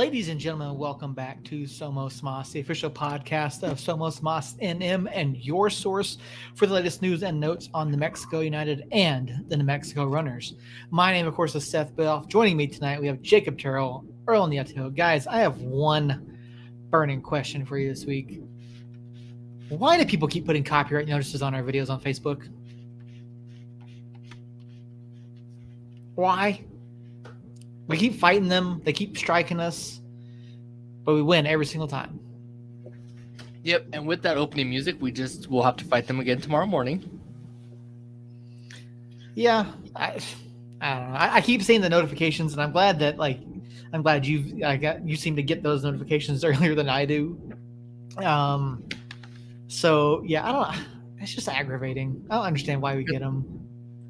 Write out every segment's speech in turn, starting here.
Ladies and gentlemen, welcome back to Somos Mas, the official podcast of Somos Mas NM and your source for the latest news and notes on New Mexico United and the New Mexico Runners. My name, of course, is Seth Bell. Joining me tonight, we have Jacob Terrell, Earl Nieto. Guys, I have one burning question for you this week. Why do people keep putting copyright notices on our videos on Facebook? Why? We keep fighting them. They keep striking us, but we win every single time. Yep, and with that opening music, we'll have to fight them again tomorrow morning. Yeah, I don't know. I keep seeing the notifications, and I'm glad you seem to get those notifications earlier than I do. So yeah, I don't. It's just aggravating. I don't understand why we get them.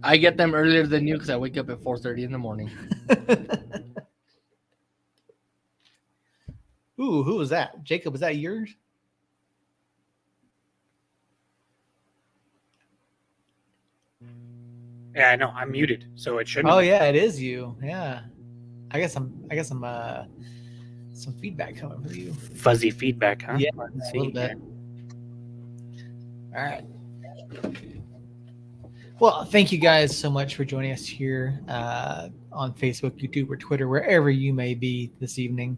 I get them earlier than you because I wake up at 4:30 in the morning. Ooh, who was that? Jacob, was that yours? Yeah, I know. I'm muted, so it shouldn't. Oh yeah, it is you. Yeah, I guess I'm some feedback coming from you. Fuzzy feedback, huh? Yeah, Let's a little see bit. here. All right. Well, thank you guys so much for joining us here on Facebook, YouTube, or Twitter, wherever you may be this evening.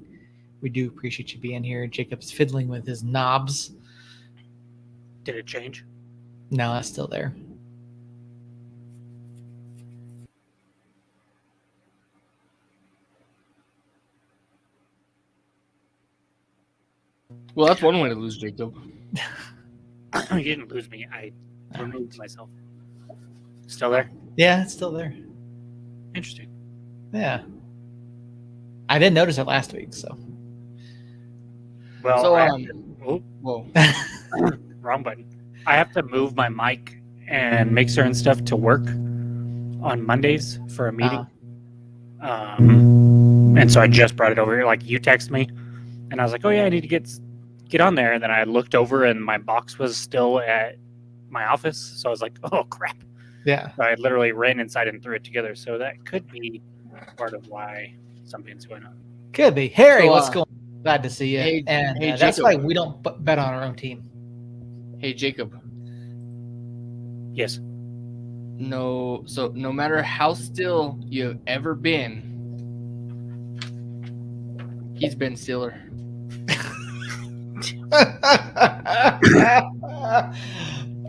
We do appreciate you being here. Jacob's fiddling with his knobs. Did it change? No, that's still there. Well, that's one way to lose Jacob. You didn't lose me. I removed myself. Still there? Yeah, it's still there. Interesting. Yeah. I didn't notice it last week, so. Well, So, whoa. wrong button. I have to move my mic and mixer and stuff to work on Mondays for a meeting. And so I just brought it over here. Like, you text me, and I was like, oh, yeah, I need to get on there. And then I looked over, and my box was still at my office. So I was like, oh, crap. Yeah. So I literally ran inside and threw it together. So that could be part of why something's going on. Could be. Harry, So, what's going on? Glad to see you. hey, That's Jacob. why we don't bet on our own team. Hey, Jacob. Yes. No matter how still you've ever been, he's been stiller.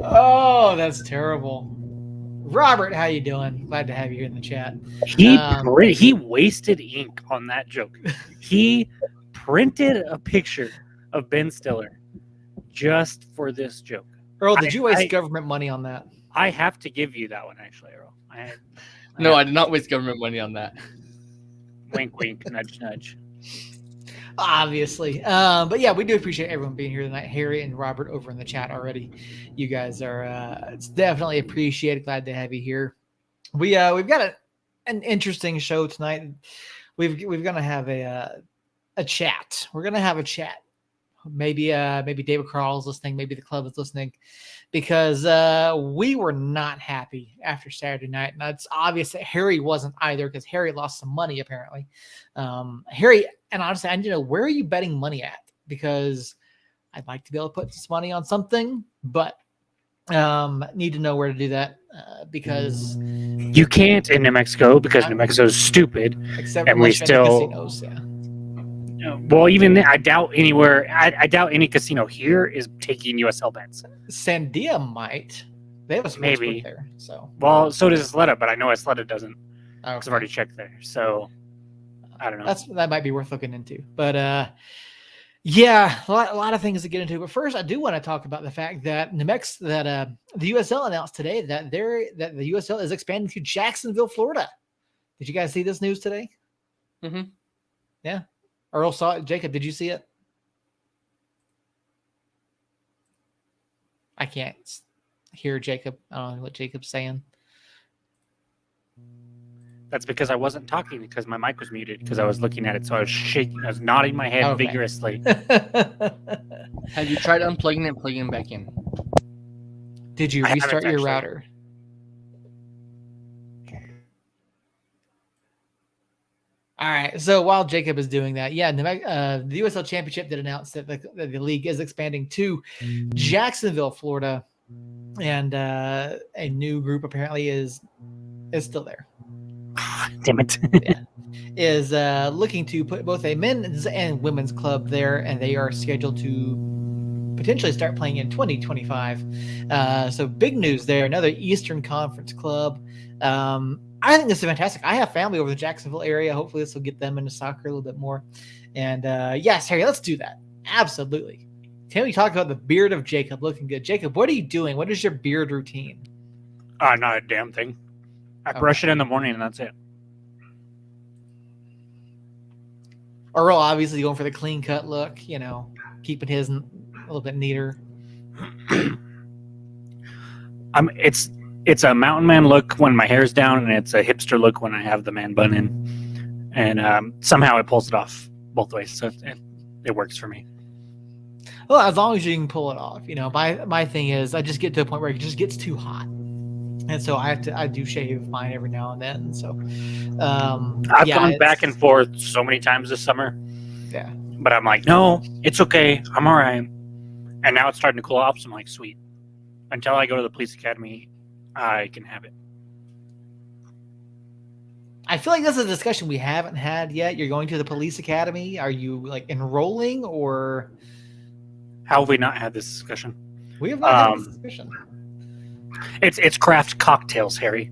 Oh, that's terrible. Robert, how you doing? Glad to have you here in the chat. He wasted ink on that joke. He printed a picture of Ben Stiller just for this joke. Earl, did you waste government money on that? I have to give you that one, actually, Earl. No, I did not waste government money on that. Wink, wink, nudge, nudge. Obviously. But yeah, we do appreciate everyone being here tonight. Harry and Robert over in the chat already. You guys are it's definitely appreciated. Glad to have you here. We've got an interesting show tonight. We're gonna have a chat. We're gonna have a chat. Maybe David Carl's listening, maybe the club is listening, because we were not happy after Saturday night. And it's obvious that Harry wasn't either, because Harry lost some money apparently. Harry, and honestly, I need to know, where are you betting money at? Because I'd like to be able to put this money on something, but need to know where to do that because you can't in New Mexico because New Mexico is stupid, except and we still casinos, yeah. Well, even then, I doubt anywhere. I doubt any casino here is taking USL bets. Sandia might. They have a sports book there. So well, so does Isleta, but I know Isleta doesn't. Okay. I've already checked there, so I don't know. That might be worth looking into. But yeah, a lot of things to get into. But first, I do want to talk about the fact that the USL announced today that the USL is expanding to Jacksonville, Florida. Did you guys see this news today? Mm-hmm. Yeah. Earl saw it. Jacob, did you see it? I can't hear Jacob. I don't know what Jacob's saying. That's because I wasn't talking because my mic was muted because I was looking at it. So I was shaking. I was nodding my head vigorously. Have you tried unplugging it and plugging it back in? Did you restart your router? All right. So while Jacob is doing that, yeah, the USL Championship did announce that the league is expanding to Jacksonville, Florida, and a new group apparently is still there. Damn it. Yeah. Is looking to put both a men's and women's club there, and they are scheduled to potentially start playing in 2025. So big news there. Another Eastern Conference club. I think this is fantastic. I have family over the Jacksonville area. Hopefully this will get them into soccer a little bit more. And yes, Harry, let's do that. Absolutely. Can we talk about the beard of Jacob looking good? Jacob, what are you doing? What is your beard routine? Not a damn thing. I brush it in the morning and that's it. Earl obviously going for the clean cut look, keeping his a little bit neater. It's a mountain man look when my hair's down, and it's a hipster look when I have the man bun in. And somehow it pulls it off both ways, so it works for me. Well, as long as you can pull it off, My thing is, I just get to a point where it just gets too hot, and so I do shave mine every now and then. So I've gone back and forth so many times this summer. Yeah, but I'm like, no, it's okay, I'm all right. And now it's starting to cool off, so I'm like, sweet. Until I go to the police academy, I can have it. I feel like this is a discussion we haven't had yet. You're going to the police academy. Are you like enrolling, or how have we not had this discussion? We have not had this discussion. It's craft cocktails, Harry.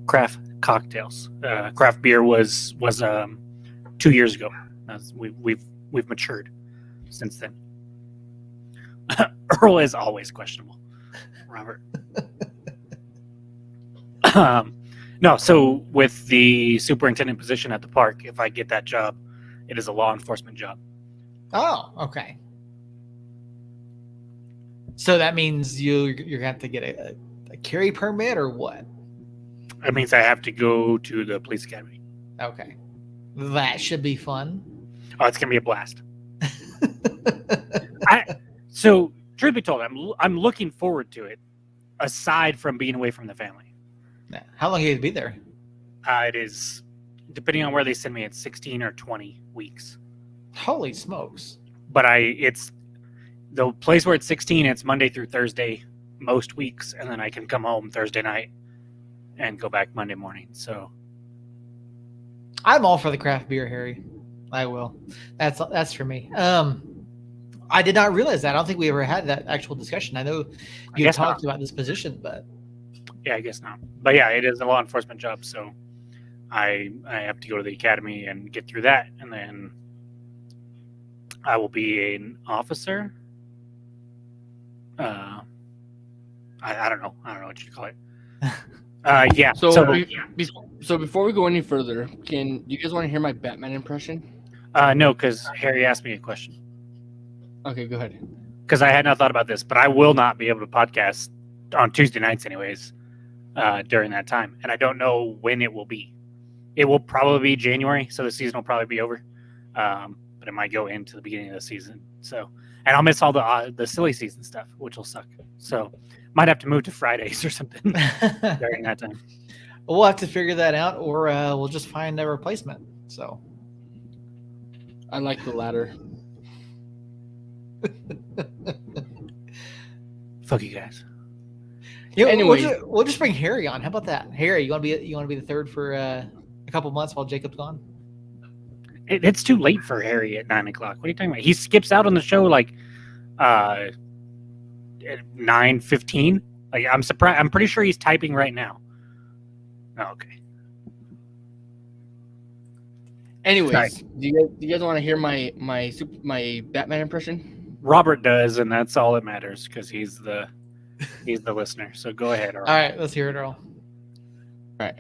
Craft cocktails. Craft beer was 2 years ago. We've matured since then. Earl is always questionable, Robert. No, so with the superintendent position at the park, if I get that job, it is a law enforcement job. Oh, okay. So that means you're gonna have to get a carry permit, or what? That means I have to go to the police academy. Okay, that should be fun. Oh, it's gonna be a blast. So, truth be told, I'm looking forward to it. Aside from being away from the family. Yeah. How long are you going to be there? It is, depending on where they send me, it's 16 or 20 weeks. Holy smokes! But it's the place where it's 16. It's Monday through Thursday most weeks, and then I can come home Thursday night and go back Monday morning. So, I'm all for the craft beer, Harry. I will. That's for me. I did not realize that. I don't think we ever had that actual discussion. I know you talked about this position, but yeah, I guess not. But yeah, it is a law enforcement job, so I have to go to the academy and get through that, and then I will be an officer. I don't know. I don't know what you call it. Yeah. So before we go any further, can you guys want to hear my Batman impression? No, because Harry asked me a question. Okay, go ahead. Because I had not thought about this, but I will not be able to podcast on Tuesday nights anyways during that time. And I don't know when it will be. It will probably be January, so the season will probably be over. But it might go into the beginning of the season. So, and I'll miss all the silly season stuff, which will suck. So might have to move to Fridays or something during that time. We'll have to figure that out, or we'll just find a replacement. So I like the latter. Fuck you guys. Anyway, we'll just bring Harry on. How about that, Harry? You want to be the third for a couple months while Jacob's gone? It's too late for Harry at 9:00. What are you talking about? He skips out on the show like at 9:15. Like, I'm surprised. I'm pretty sure he's typing right now. Oh, okay. Anyways, do you guys want to hear my Batman impression? Robert does, and that's all that matters because he's the listener. So go ahead, Earl. All right, let's hear it, Earl. All right.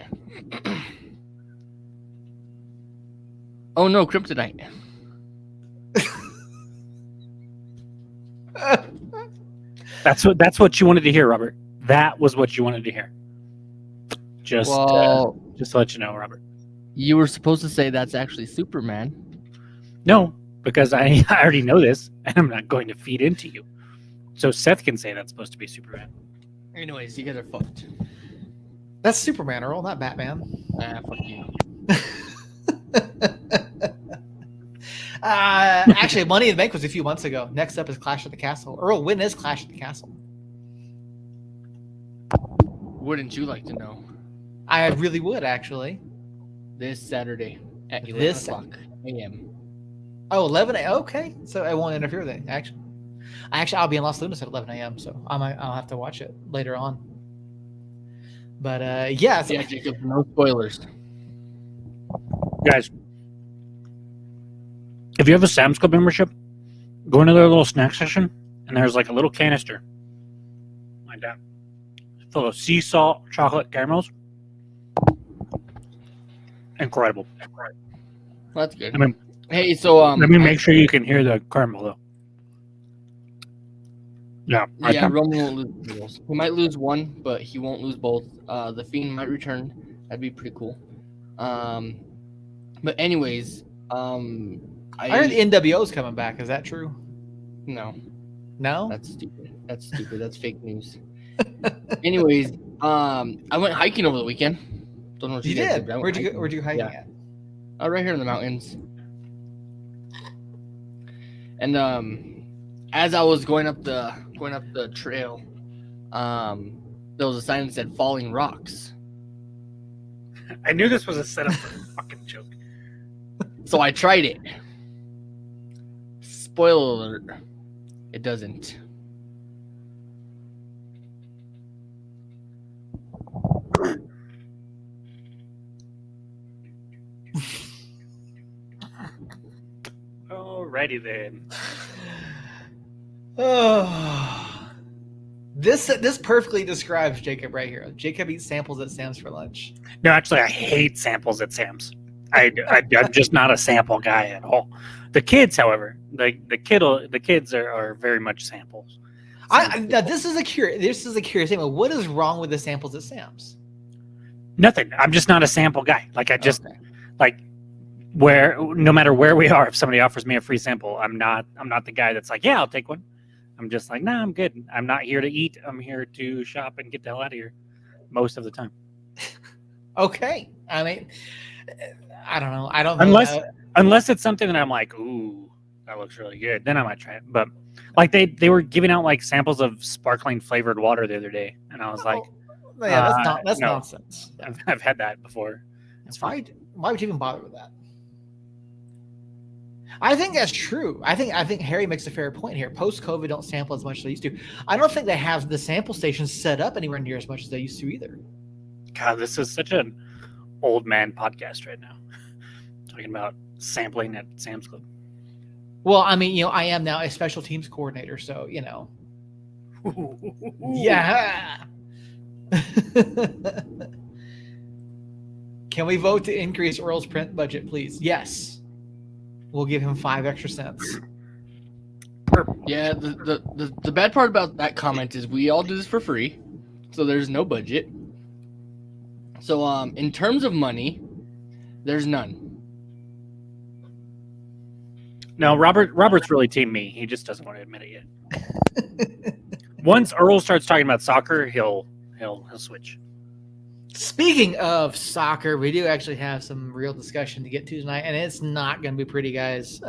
Oh no, kryptonite. That's what you wanted to hear, Robert. That was what you wanted to hear. Just to let you know, Robert. You were supposed to say that's actually Superman. No, because I already know this, and I'm not going to feed into you. So Seth can say that's supposed to be Superman. Anyways, you guys are fucked. That's Superman, Earl, not Batman. Fuck you. Actually, Money in the Bank was a few months ago. Next up is Clash at the Castle. Earl, when is Clash at the Castle? Wouldn't you like to know? I really would, actually. This Saturday at 11 This o'clock a.m. Oh, 11 a.m. Okay, so I won't interfere then. Actually, I'll be in Los Lunas at 11 a.m. So I'll have to watch it later on. But yeah, so, Yeah, Jacob, no spoilers. Guys, if you have a Sam's Club membership, go into their little snack section, and there's like a little canister like that, full of sea salt chocolate caramels. Incredible. Well, that's good. I mean, Hey, so let me make sure you can hear the caramel though. Yeah. Yeah, Roman won't lose the rules. He might lose one, but he won't lose both. The Fiend might return. That'd be pretty cool. But anyways, I heard the NWO's coming back. Is that true? No, No. that's stupid. That's stupid. That's fake news. Anyways, I went hiking over the weekend. Don't know what You guys did. but I went Where'd you go? hiking. Where'd you hiking Yeah. at? Right here in the mountains. And as I was going up the trail, there was a sign that said "Falling Rocks." I knew this was a setup for a fucking joke. So I tried it. Spoiler alert, it doesn't. Alrighty then. Oh, this perfectly describes Jacob right here. Jacob eats samples at Sam's for lunch. No, actually, I hate samples at Sam's. I'm just not a sample guy at all. The kids, however, the kids are very much samples. Now this is a curious statement. What is wrong with the samples at Sam's? Nothing. I'm just not a sample guy. Like I just Okay. like where no matter where we are, if somebody offers me a free sample, I'm not the guy that's like, yeah, I'll take one. I'm just like, nah, I'm good. I'm not here to eat. I'm here to shop and get the hell out of here most of the time. Okay. I mean, I don't know. I don't Unless it's something that I'm like, ooh, that looks really good, then I might try it. But like they were giving out like samples of sparkling flavored water the other day, and I was like, yeah, that's no. nonsense. I've had that before. It's fine. Why would you even bother with that? I think that's true. I think Harry makes a fair point here. Post-COVID, don't sample as much as they used to. I don't think they have the sample stations set up anywhere near as much as they used to either. God, this is such an old man podcast right now. Talking about sampling at Sam's Club. Well, I mean, I am now a special teams coordinator, so yeah. Can we vote to increase Earl's print budget, please? Yes. We'll give him 5 extra cents. Yeah, the bad part about that comment is we all do this for free, so there's no budget. So in terms of money, there's none. No, Robert's really team me. He just doesn't want to admit it yet. Once Earl starts talking about soccer, he'll switch. Speaking of soccer, we do actually have some real discussion to get to tonight, and it's not going to be pretty, guys.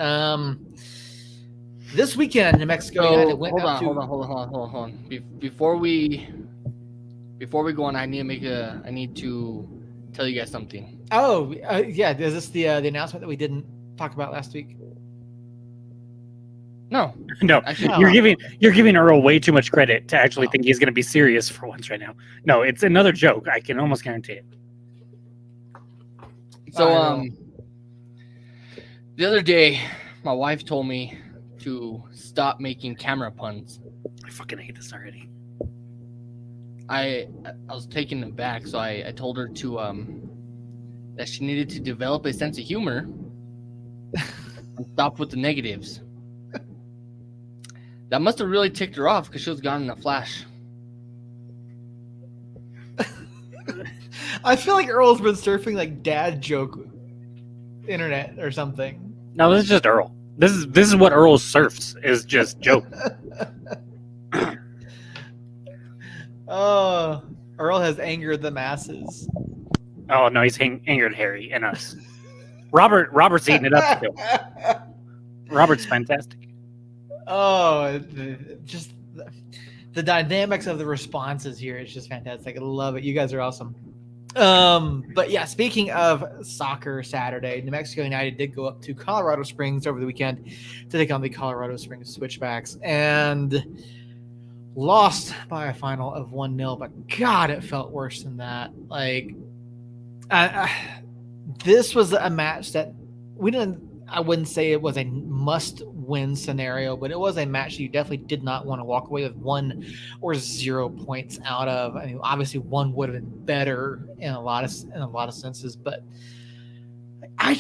This weekend, New Mexico United went hold on. Before we go on, I need to tell you guys something. Oh, yeah. Is this the announcement that we didn't talk about last week? No, Actually, you're giving Earl way too much credit to actually think he's going to be serious for once right now. No, it's another joke. I can almost guarantee it. So the other day, my wife told me to stop making camera puns. I fucking hate this already. I was taken aback, so I told her to that she needed to develop a sense of humor and stop with the negatives. That must have really ticked her off because she was gone in a flash. I feel like Earl's been surfing like dad joke internet or something. No, this is just Earl. This is what Earl surfs is just joke. Oh, Earl has angered the masses. Oh no, he's angered Harry and us. Robert's eating it up still. Robert's fantastic. Oh, just the dynamics of the responses here is just fantastic. I love it. You guys are awesome. But yeah, speaking of soccer Saturday, New Mexico United did go up to Colorado Springs over the weekend to take on the Colorado Springs Switchbacks and lost by a final of 1-0. But God, it felt worse than that. Like, this was a match that we didn't. I wouldn't say it was a must-win scenario, but it was a match that you definitely did not want to walk away with 1 or 0 points out of. I mean, obviously, one would have been better in a lot of senses, but I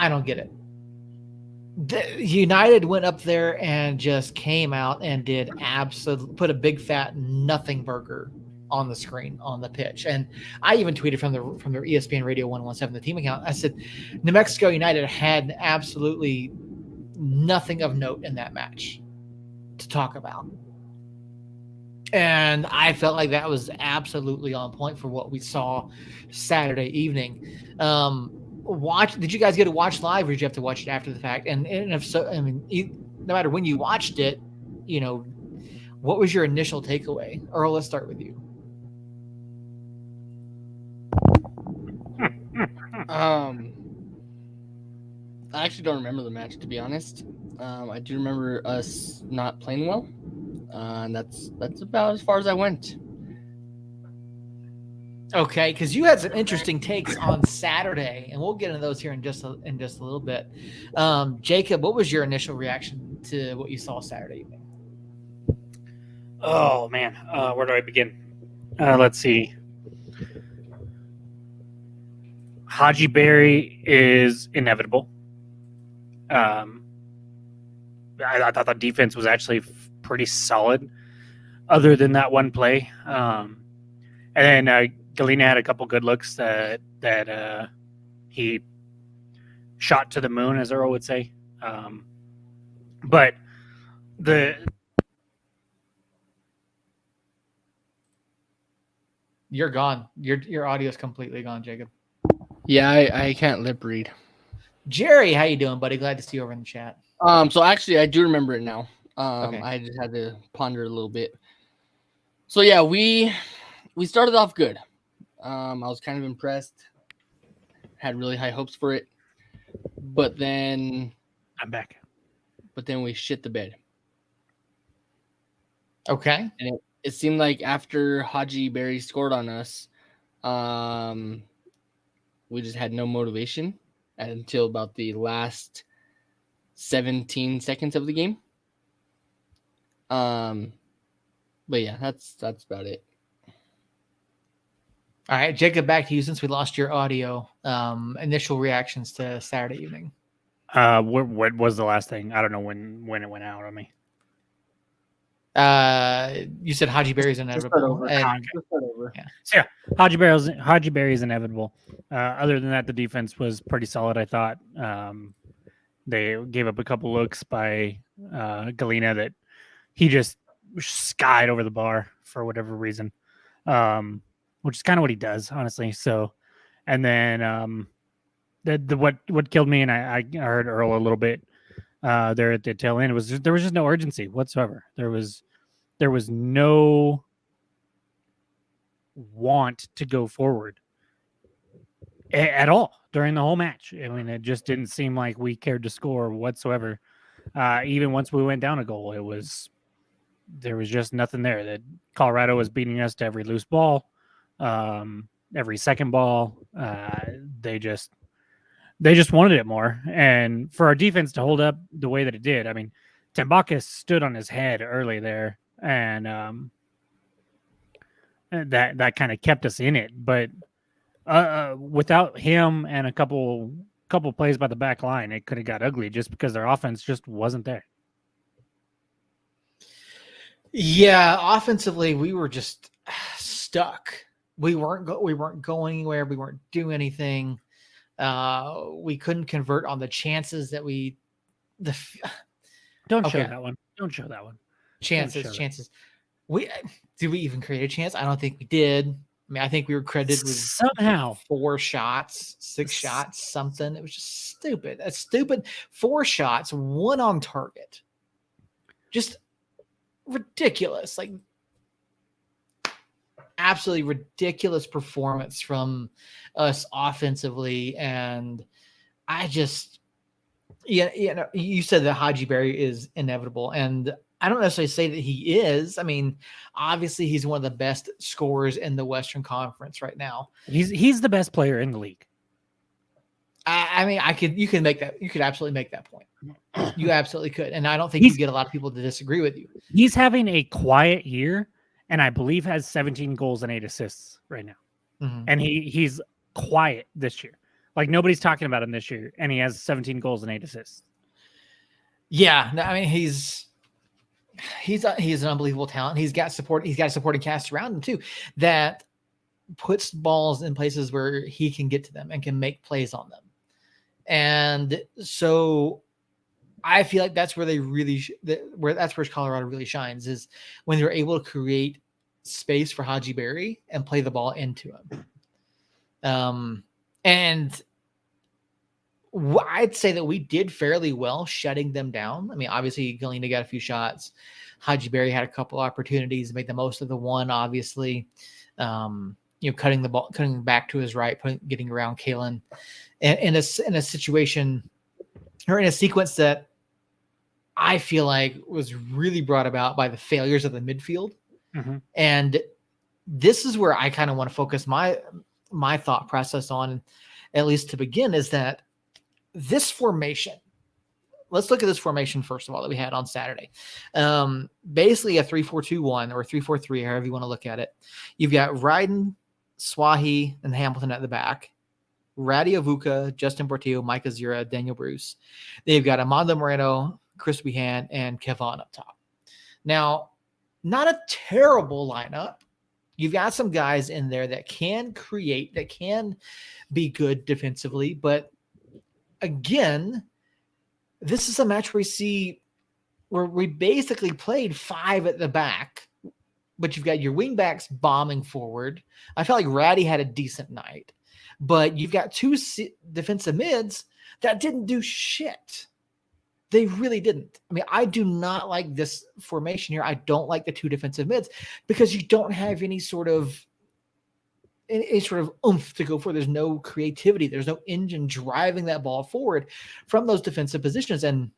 don't get it. The United went up there and just came out and did put a big fat nothing burger on the screen on the pitch. And I even tweeted from their ESPN Radio 117, the team account. I said, New Mexico United had absolutely nothing of note in that match to talk about. And I felt like that was absolutely on point for what we saw Saturday evening. Did you guys get to watch live, or did you have to watch it after the fact? And if so, I mean, no matter when you watched it, what was your initial takeaway? Earl, let's start with you. I actually don't remember the match, to be honest. I do remember us not playing well, and that's about as far as I went. Okay, because you had some interesting takes on Saturday, and we'll get into those here in just a little bit. Jacob, what was your initial reaction to what you saw Saturday evening? Oh man, where do I begin? Let's see. Haji Berry is inevitable. I thought the defense was actually pretty solid, other than that one play. And then Galena had a couple good looks that he shot to the moon, as Earl would say. But you're gone. Your audio is completely gone, Jacob. Yeah, I can't lip read. Jerry, how you doing, buddy? Glad to see you over in the chat. So actually, I do remember it now. Okay. I just had to ponder a little bit. So yeah, we started off good. I was kind of impressed. Had really high hopes for it, but then I'm back. But then we shit the bed. Okay. And it seemed like after Haji Berry scored on us, we just had no motivation until about the last 17 seconds of the game. But yeah, that's about it. All right, Jacob, back to you since we lost your audio. Initial reactions to Saturday evening. What was the last thing? I don't know when it went out on me. You said Haji Berry's inevitable. Yeah. So yeah, Haji Berry is inevitable. Other than that, the defense was pretty solid, I thought. They gave up a couple looks by Galena that he just skied over the bar for whatever reason, which is kind of what he does, honestly. So, and then what killed me, and I heard Earl a little bit there at the tail end, was there was just no urgency whatsoever. There was no want to go forward at all during the whole match. I mean, it just didn't seem like we cared to score whatsoever. Even once we went down a goal, there was just nothing there. That Colorado was beating us to every loose ball, every second ball. They just wanted it more. And for our defense to hold up the way that it did, I mean, Tambakis stood on his head early there, and that kind of kept us in it. But without him and a couple plays by the back line, it could have got ugly just because their offense just wasn't there. Yeah, offensively, we were just stuck. We weren't going anywhere. We weren't doing anything. We couldn't convert on the chances that we. Don't show that one. Don't show that one. Chances. Did we even create a chance? I don't think we did. I mean, I think we were credited with somehow 4 shots, 6 shots, something. It was just stupid. A stupid 4 shots, 1 on target. Just ridiculous. Like, absolutely ridiculous performance from us offensively. And I just, you said that Haji Berry is inevitable. And I don't necessarily say that he is. I mean, obviously he's one of the best scorers in the Western Conference right now. He's the best player in the league. I mean, you could absolutely make that point. You absolutely could. And I don't think you get a lot of people to disagree with you. He's having a quiet year, and I believe has 17 goals and 8 assists right now. Mm-hmm. And he's quiet this year. Like, nobody's talking about him this year, and he has 17 goals and 8 assists. Yeah, I mean, he's an unbelievable talent. He's got support. He's got a supporting cast around him too that puts balls in places where he can get to them and can make plays on them. And so I feel like that's where that's where Colorado really shines, is when they're able to create space for Haji Berry and play the ball into him. And I'd say that we did fairly well shutting them down. I mean, obviously Galena got a few shots. Haji Berry had a couple opportunities, made the most of the one, obviously. Cutting back to his right, getting around Kalen, and in a situation or in a sequence that I feel like was really brought about by the failures of the midfield. Mm-hmm. And this is where I kind of want to focus my thought process on, at least to begin, is that this formation. Let's look at this formation first of all that we had on Saturday. Basically a 3-4-2-1 or 3-4-3, however you want to look at it. You've got Ryden, Swahi, and Hamilton at the back. Radio Vuka, Justin Portillo, Mike Azura, Daniel Bruce. They've got Amando Moreno, Chris Wehan, and Kevon up top. Now, not a terrible lineup. You've got some guys in there that can create, that can be good defensively. But again, this is a match where we basically played 5 at the back, but you've got your wing backs bombing forward. I felt like Ratty had a decent night, but you've got 2 defensive mids that didn't do shit. They really didn't. I mean, I do not like this formation here. I don't like the 2 defensive mids because you don't have any sort of oomph to go for. There's no creativity. There's no engine driving that ball forward from those defensive positions. And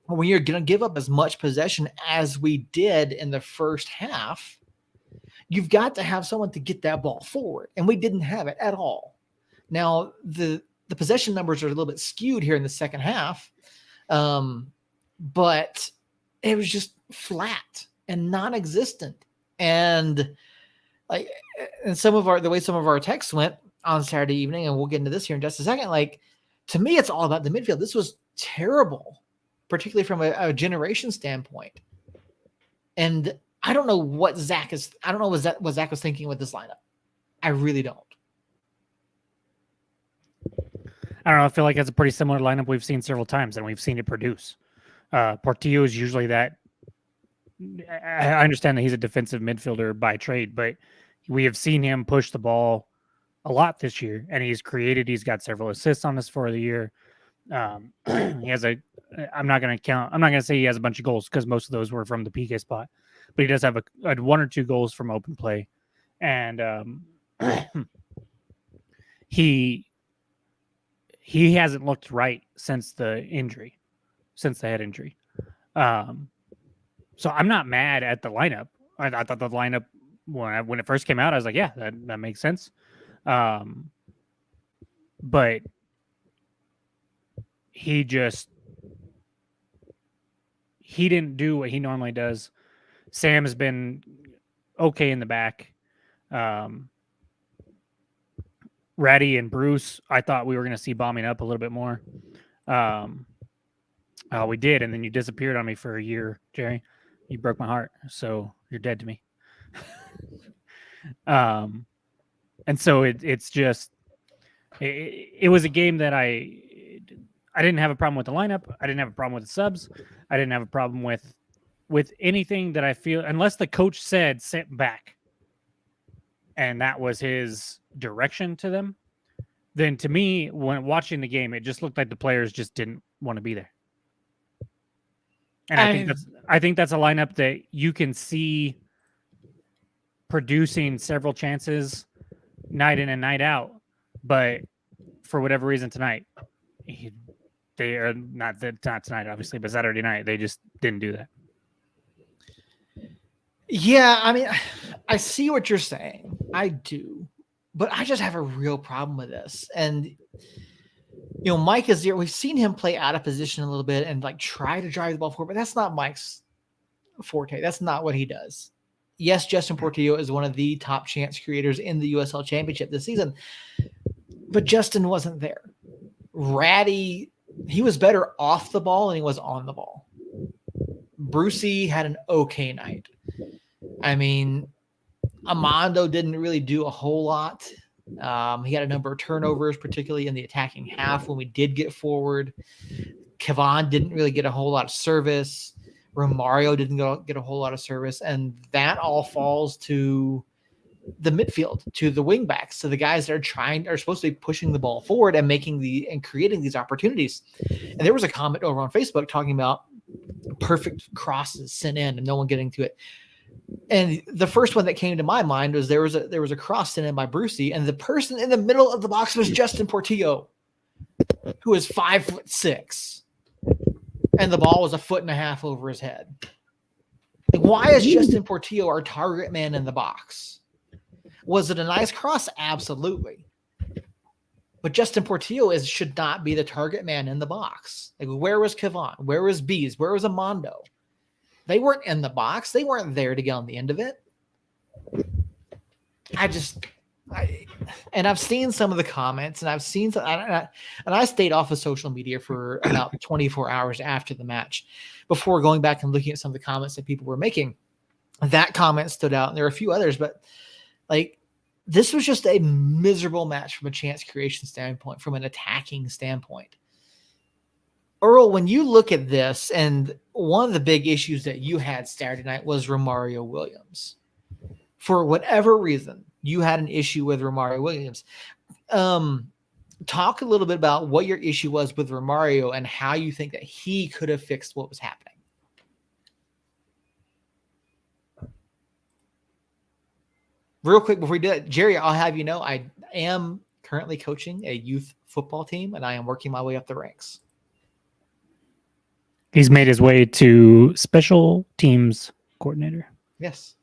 when you're going to give up as much possession as we did in the first half, you've got to have someone to get that ball forward. And we didn't have it at all. Now, the possession numbers are a little bit skewed here in the second half, but it was just flat and non-existent. And the way some of our texts went on Saturday evening, and we'll get into this here in just a second. Like, to me, it's all about the midfield. This was terrible, particularly from a generation standpoint. And I don't know what Zach was thinking with this lineup. I really don't. I don't know. I feel like it's a pretty similar lineup we've seen several times, and we've seen it produce. Portillo is usually that. I understand that he's a defensive midfielder by trade, but we have seen him push the ball a lot this year, and he's got several assists on this for the year. He has I'm not going to say he has a bunch of goals because most of those were from the PK spot, but he does have a 1 or 2 goals from open play. And he hasn't looked right since the head injury. So I'm not mad at the lineup. I thought the lineup when it first came out, I was like, yeah, that makes sense. But he didn't do what he normally does. Sam has been okay in the back. Ratty and Bruce, I thought we were going to see bombing up a little bit more. We did, and then you disappeared on me for a year, Jerry. You broke my heart, so you're dead to me. And so it's just it was a game that I didn't have a problem with the lineup. I didn't have a problem with the subs. I didn't have a problem with anything that I feel, unless the coach said sit back. and that was his direction to them, then to me, when watching the game, it just looked like the players just didn't want to be there. And I think that's a lineup that you can see producing several chances night in and night out, but for whatever reason tonight, they are not tonight, obviously, but Saturday night they just didn't do that. Yeah, I mean, I see what you're saying. I do, but I just have a real problem with this. And Mike is there. We've seen him play out of position a little bit and like try to drive the ball forward, but that's not Mike's forte. That's not what he does. Yes, Justin Portillo is one of the top chance creators in the USL Championship this season, but Justin wasn't there. Ratty, he was better off the ball than he was on the ball. Brucey had an okay night. I mean, Amando didn't really do a whole lot. He had a number of turnovers, particularly in the attacking half when we did get forward. Kevon didn't really get a whole lot of service. Romario didn't get a whole lot of service. And that all falls to the midfield, to the wing backs, to the guys that are supposed to be pushing the ball forward and creating these opportunities. And there was a comment over on Facebook talking about perfect crosses sent in and no one getting to it. And the first one that came to my mind was there was a cross sent in by Brucey, and the person in the middle of the box was Justin Portillo, who is 5'6", and the ball was 1.5 feet over his head. Like, why is Justin Portillo our target man in the box? Was it a nice cross? Absolutely. But Justin Portillo should not be the target man in the box. Like, where was Kevon? Where was Bees? Where was Amando? They weren't in the box. They weren't there to get on the end of it. And I've seen some of the comments, and I've seen some, and I stayed off of social media for about 24 hours after the match before going back and looking at some of the comments that people were making. That comment stood out, and there are a few others, but like, this was just a miserable match from a chance creation standpoint, from an attacking standpoint. Earl, when you look at this, and one of the big issues that you had Saturday night was Romario Williams. For whatever reason, you had an issue with Romario Williams. Talk a little bit about what your issue was with Romario and how you think that he could have fixed what was happening. Real quick before we do that, Jerry, I'll have you know I am currently coaching a youth football team, and I am working my way up the ranks. He's made his way to special teams coordinator. Yes.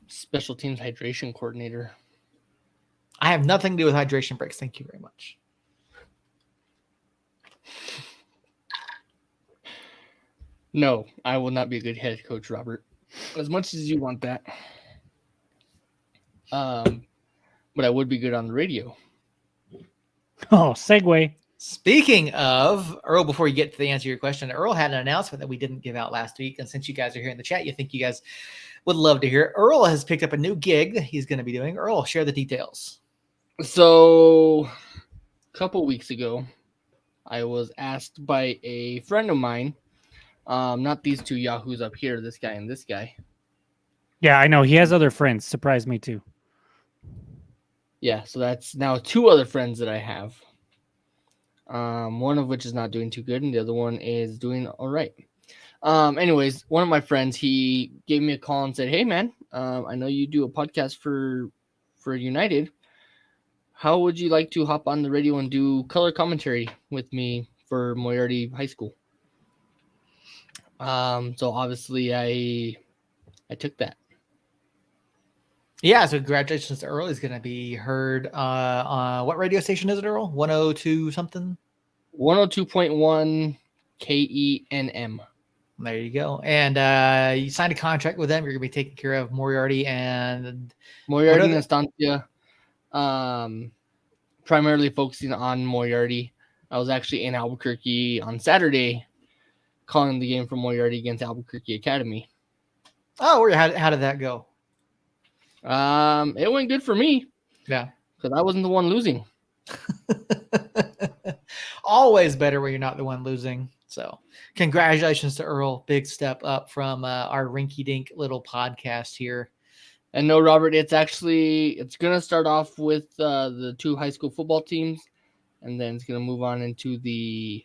Special teams hydration coordinator. I have nothing to do with hydration breaks. Thank you very much. No, I will not be a good head coach, Robert. As much as you want that. But I would be good on the radio. Oh, segue. Speaking of, Earl, before you get to the answer to your question, Earl had an announcement that we didn't give out last week. And since you guys are here in the chat, you think you guys would love to hear it. Earl has picked up a new gig that he's going to be doing. Earl, share the details. So, a couple weeks ago, I was asked by a friend of mine, not these two yahoos up here, this guy and this guy. Yeah, I know. He has other friends. Surprised me too. Yeah, so that's now 2 other friends that I have. One of which is not doing too good, and the other one is doing all right. Anyways, one of my friends, he gave me a call and said, "Hey, man, I know you do a podcast for United. How would you like to hop on the radio and do color commentary with me for Moriarty High School?" So obviously I took that. Yeah, so congratulations to Earl. He's going to be heard on what radio station is it, Earl? 102 something? 102.1 KENM. There you go. And you signed a contract with them. You're going to be taking care of Moriarty and Estancia. Primarily focusing on Moriarty. I was actually in Albuquerque on Saturday calling the game for Moriarty against Albuquerque Academy. Oh, how did that go? It went good for me. Yeah. Because I wasn't the one losing. Always better when you're not the one losing. So congratulations to Earl. Big step up from our rinky-dink little podcast here. And no, Robert, it's gonna start off with the 2 high school football teams, and then it's gonna move on into the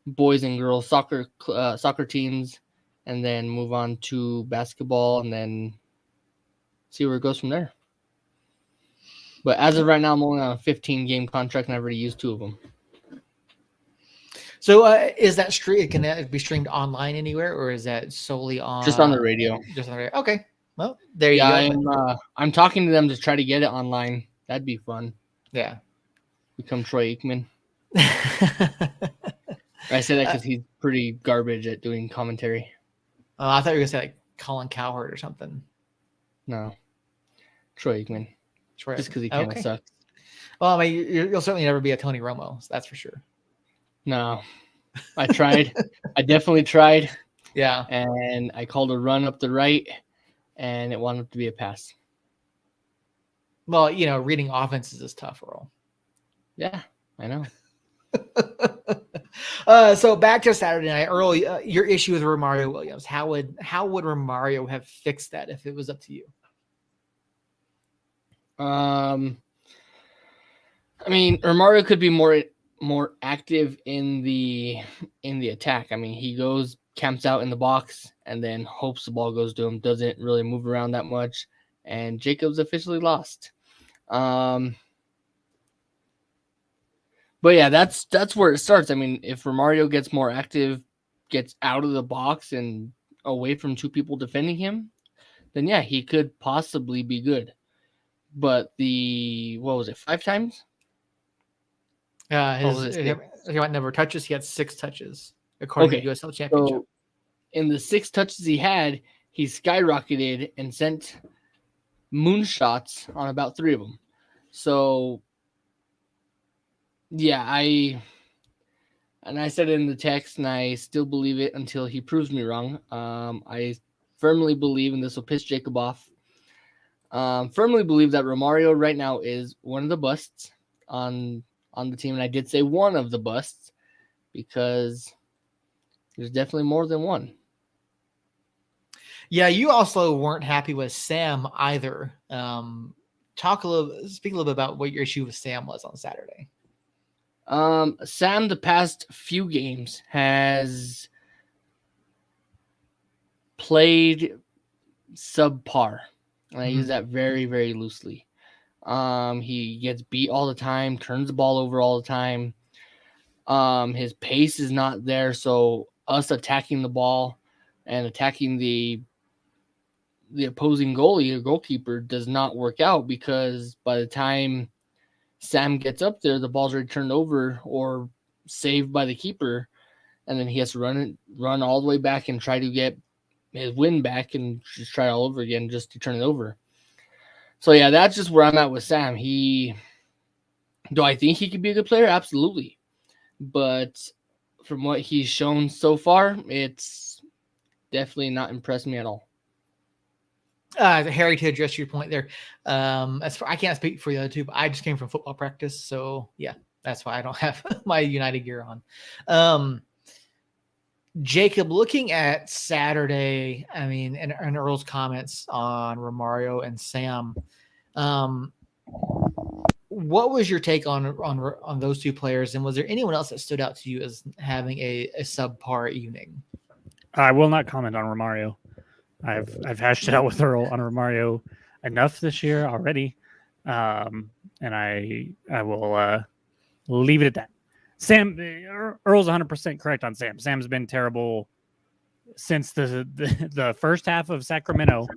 boys and girls soccer teams, and then move on to basketball, and then see where it goes from there. But as of right now, I'm only on a 15-game contract, and I've already used 2 of them. So is that can that be streamed online anywhere, or is that solely on Just on the radio? Just on the radio. Okay. Well, there you go. I'm talking to them to try to get it online. That'd be fun. Yeah. Become Troy Aikman. I say that because he's pretty garbage at doing commentary. I thought you were gonna say like Colin Cowherd or something. No, Troy Aikman. Just because he kind of sucks. Well, I mean, you'll certainly never be a Tony Romo. So that's for sure. No, I tried. I definitely tried. Yeah. And I called a run up the right, and it wound up to be a pass. Well, reading offenses is tough, Earl. Yeah, I know. So back to Saturday night, Earl. Your issue with Romario Williams. How would Romario have fixed that if it was up to you? I mean, Romario could be more active in the attack. I mean, he camps out in the box, and then hopes the ball goes to him. Doesn't really move around that much, and Jacob's officially lost. But yeah, that's where it starts. I mean, if Romario gets more active, gets out of the box and away from 2 people defending him, then yeah, he could possibly be good. But what was it, 5 times? He went number of touches. He had 6 touches according to USL Championship. So in the 6 touches he had, he skyrocketed and sent moonshots on about 3 of them. So yeah, I said it in the text, and I still believe it until he proves me wrong. I firmly believe, and this will piss Jacob off, firmly believe that Romario right now is one of the busts on the team. And I did say one of the busts because there's definitely more than one. Yeah, you also weren't happy with Sam either. Speak a little bit about what your issue with Sam was on Saturday. Sam, the past few games, has played subpar. And I use that very, very loosely. He gets beat all the time, turns the ball over all the time. His pace is not there, so us attacking the ball and attacking the opposing goalie or goalkeeper does not work out, because by the time Sam gets up there, the ball's already turned over or saved by the keeper, and then he has to run all the way back and try to get his win back and just try all over again just to turn it over. So yeah, that's just where I'm at with Sam. Do I think he could be a good player? Absolutely. But from what he's shown so far, it's definitely not impressed me at all. Harry, to address your point there, I can't speak for the other 2, but I just came from football practice, so yeah, that's why I don't have my United gear on. Jacob, looking at Saturday, I mean, and Earl's comments on Romario and Sam, what was your take on those 2 players, and was there anyone else that stood out to you as having a subpar evening? I will not comment on Romario. I've hashed it out with Earl on Romario enough this year already, and I will leave it at that. Sam, Earl's 100% correct on Sam. Sam's been terrible since the first half of Sacramento.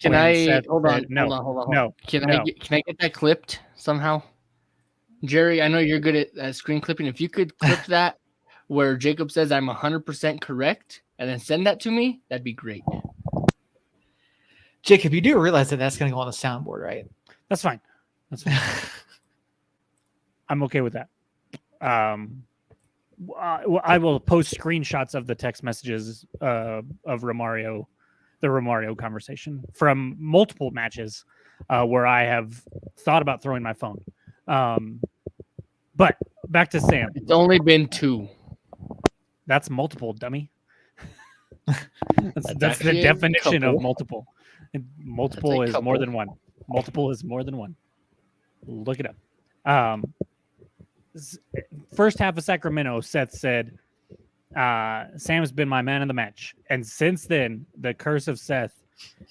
Can I hold on? No, hold on. No. Can I get that clipped somehow? Jerry, I know you're good at screen clipping. If you could clip that where Jacob says I'm 100% correct and then send that to me, that'd be great. Jacob, you do realize that that's going to go on the soundboard, right? That's fine. I'm okay with that. I will post screenshots of the text messages of Romario, the Romario conversation from multiple matches where I have thought about throwing my phone. But back to Sam. It's only been 2. That's multiple, dummy. that's the definition of multiple. Multiple That's a is more couple. than one. Multiple is more than one. Look it up. First half of Sacramento, Seth said, Sam's been my man of the match. And since then, the curse of Seth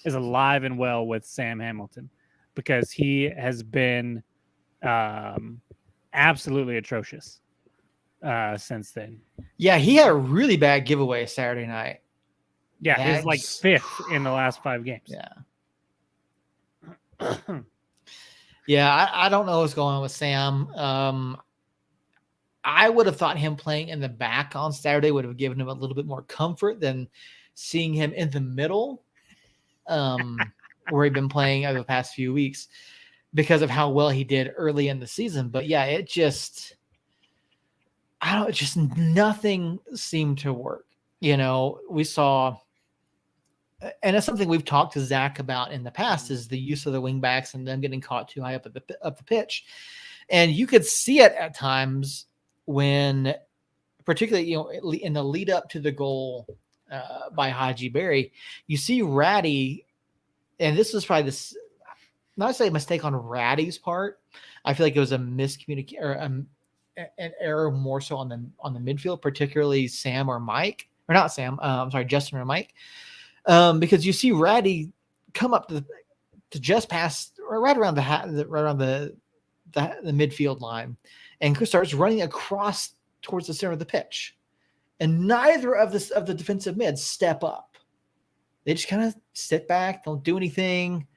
is alive and well with Sam Hamilton because he has been absolutely atrocious since then. Yeah, he had a really bad giveaway Saturday night. Yeah, he's like That's- 5th in the last 5 games. Yeah. Yeah, I don't know what's going on with Sam. I would have thought him playing in the back on Saturday would have given him a little bit more comfort than seeing him in the middle, where he'd been playing over the past few weeks because of how well he did early in the season. But yeah, just nothing seemed to work. We saw, and it's something we've talked to Zach about in the past, is the use of the wingbacks and them getting caught too high up the pitch. And you could see it at times when, particularly, in the lead up to the goal by Haji Berry, you see Ratty, and this was probably not say a mistake on Ratty's part. I feel like it was a miscommunication or an error more so on the midfield, particularly Sam or Mike, or not Sam. I'm sorry, Justin or Mike, because you see Ratty come up to just past or right around the midfield line, and starts running across towards the center of the pitch, and neither of the defensive mids step up. They just kind of sit back, don't do anything,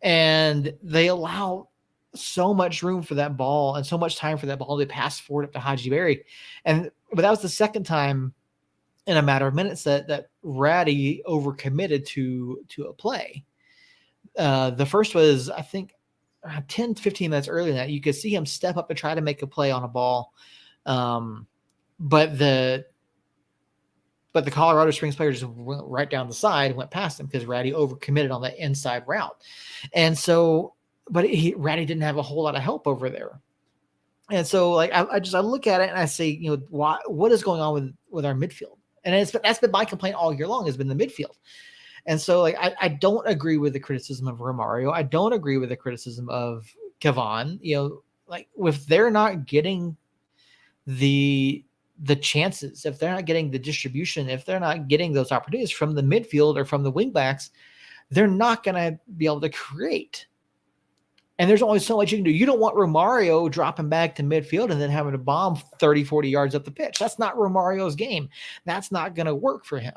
and they allow so much room for that ball and so much time for that ball to pass forward up to Haji Berry. But that was the second time in a matter of minutes that Ratty overcommitted to a play. The first was, I think, 10, 15 minutes earlier than that. You could see him step up and try to make a play on a ball. But the Colorado Springs player just went right down the side and went past him because Ratty overcommitted on that inside route. And so, but Ratty didn't have a whole lot of help over there. And so, like, I look at it and I say, what is going on with our midfield? And that's been my complaint all year long, has been the midfield. And so, like, I don't agree with the criticism of Romario. I don't agree with the criticism of Kavan. Like, if they're not getting the chances, if they're not getting the distribution, if they're not getting those opportunities from the midfield or from the wingbacks, they're not going to be able to create. And there's only so much you can do. You don't want Romario dropping back to midfield and then having to bomb 30, 40 yards up the pitch. That's not Romario's game. That's not going to work for him.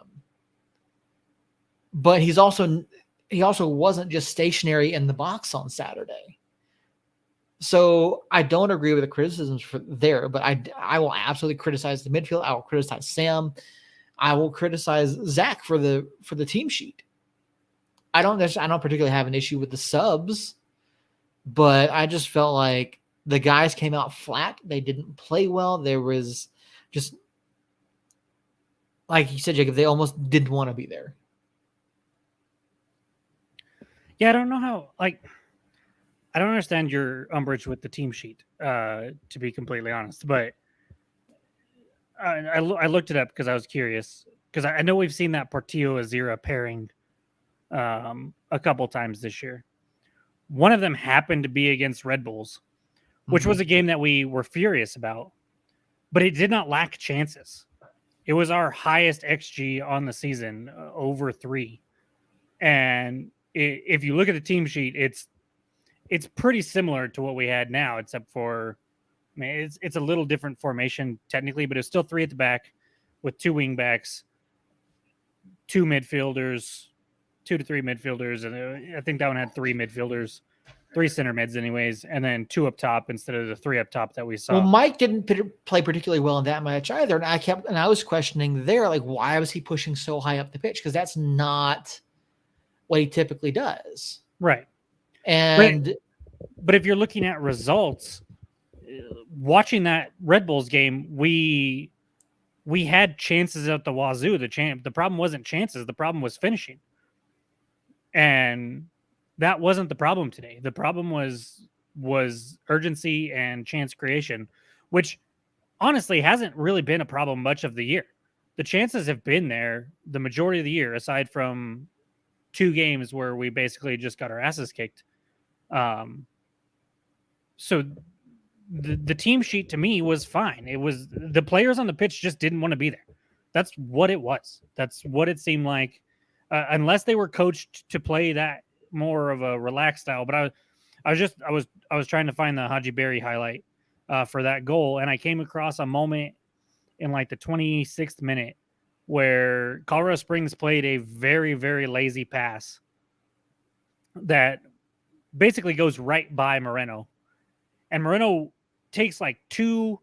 But he also wasn't just stationary in the box on Saturday. So I don't agree with the criticisms there, but I will absolutely criticize the midfield. I will criticize Sam. I will criticize Zach for the team sheet. I don't particularly have an issue with the subs, but I just felt like the guys came out flat. They didn't play well. There was just, like you said, Jacob, they almost didn't want to be there. Yeah, I don't know how, like, I don't understand your umbrage with the team sheet, to be completely honest. But I looked it up because I was curious. Because I know we've seen that Portillo-Azira pairing a couple times this year. One of them happened to be against Red Bulls, which was a game that we were furious about. But it did not lack chances. It was our highest XG on the season, over 3. And if you look at the team sheet, it's pretty similar to what we had now, except for, I mean, it's a little different formation technically, but it's still 3 at the back with 2 wing backs, 2 midfielders, 2 to 3 midfielders, and I think that one had 3 midfielders, 3 center mids anyways, and then 2 up top instead of the 3 up top that we saw. Well, Mike didn't play particularly well in that match either, and I was questioning there, like, why was he pushing so high up the pitch? Because that's not what he typically does. Right. And but if you're looking at results, watching that Red Bulls game, we had chances at the wazoo. The problem wasn't chances. The problem was finishing. And that wasn't the problem today. The problem was urgency and chance creation, which honestly hasn't really been a problem much of the year. The chances have been there the majority of the year, aside from 2 games where we basically just got our asses kicked. So the team sheet to me was fine. It was the players on the pitch just didn't want to be there. That's what it was. That's what it seemed like, unless they were coached to play that more of a relaxed style. But I was trying to find the Haji Berry highlight for that goal, and I came across a moment in like the 26th minute where Colorado Springs played a very, very lazy pass that basically goes right by Moreno. And Moreno takes like 2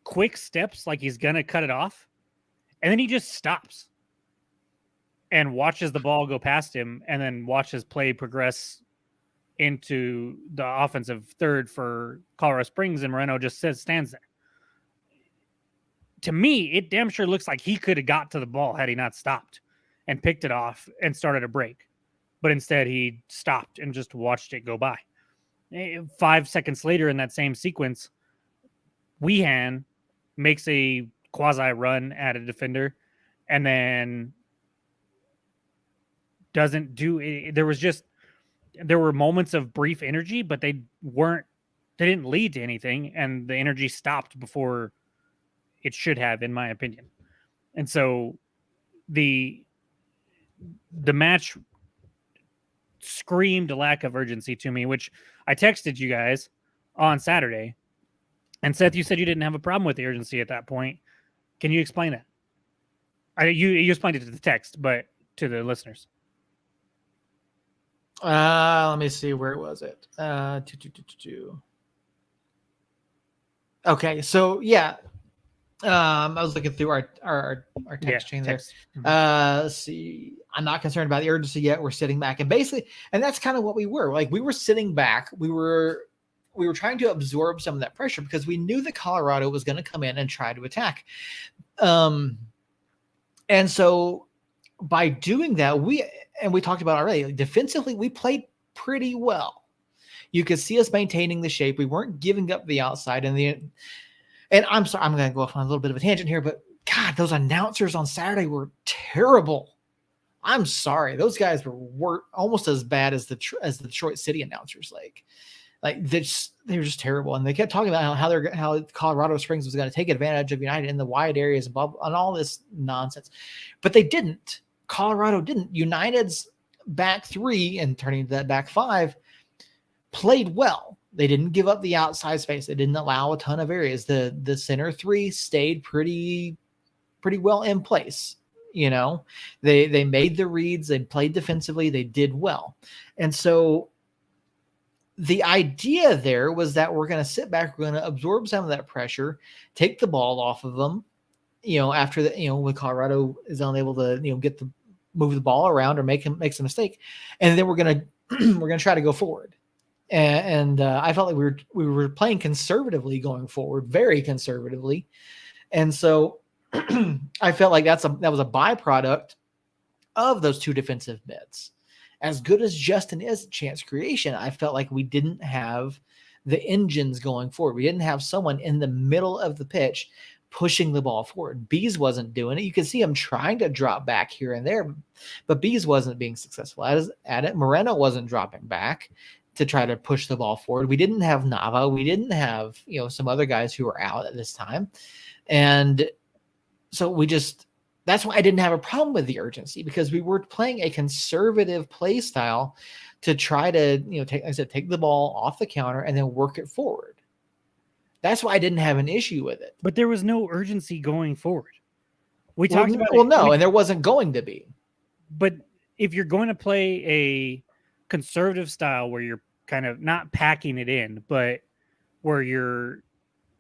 quick steps like he's going to cut it off. And then he just stops and watches the ball go past him and then watches play progress into the offensive third for Colorado Springs. And Moreno just stands there. To me, it damn sure looks like he could have got to the ball had he not stopped and picked it off and started a break. But instead, he stopped and just watched it go by. 5 seconds later in that same sequence, Weehan makes a quasi run at a defender and then doesn't do it. There were moments of brief energy, but they didn't lead to anything, and the energy stopped before it should have, in my opinion. And so the match screamed a lack of urgency to me, which I texted you guys on Saturday. And Seth, you said you didn't have a problem with the urgency at that point. Can you explain that? You explained it to the text, but to the listeners. Let me see, where was it? Okay, so yeah. I was looking through our text chain there. Let's see. I'm not concerned about the urgency yet. We're sitting back, and that's kind of what we were. Like, we were sitting back. We were trying to absorb some of that pressure because we knew that Colorado was going to come in and try to attack. And so by doing that, we talked about already, like, defensively, we played pretty well. You could see us maintaining the shape. We weren't giving up the outside and I'm sorry, I'm going to go off on a little bit of a tangent here, but God, those announcers on Saturday were terrible. I'm sorry. Those guys were almost as bad as the Detroit City announcers. Like they were just terrible. And they kept talking about how Colorado Springs was going to take advantage of United in the wide areas and all this nonsense. But they didn't. Colorado didn't. United's back 3 and turning to that back 5 played well. They didn't give up the outside space. They didn't allow a ton of areas. The center 3 stayed pretty well in place. You know, they made the reads. They played defensively. They did well. And so the idea there was that we're going to sit back. We're going to absorb some of that pressure, take the ball off of them. You know, after that, when Colorado is unable to, move the ball around or make some mistake, and then we're going to try to go forward. And I felt like we were playing conservatively going forward, very conservatively. And so I felt like that was a byproduct of those 2 defensive mids. As good as Justin is at chance creation, I felt like we didn't have the engines going forward. We didn't have someone in the middle of the pitch pushing the ball forward. Bees wasn't doing it. You could see him trying to drop back here and there, but Bees wasn't being successful at it. Moreno wasn't dropping back to try to push the ball forward. We didn't have Nava. We didn't have, some other guys who were out at this time. And so that's why I didn't have a problem with the urgency, because we were playing a conservative play style to try to, take the ball off the counter and then work it forward. That's why I didn't have an issue with it. But there was no urgency going forward. We talked about and there wasn't going to be. But if you're going to play a conservative style where you're kind of not packing it in, but where you're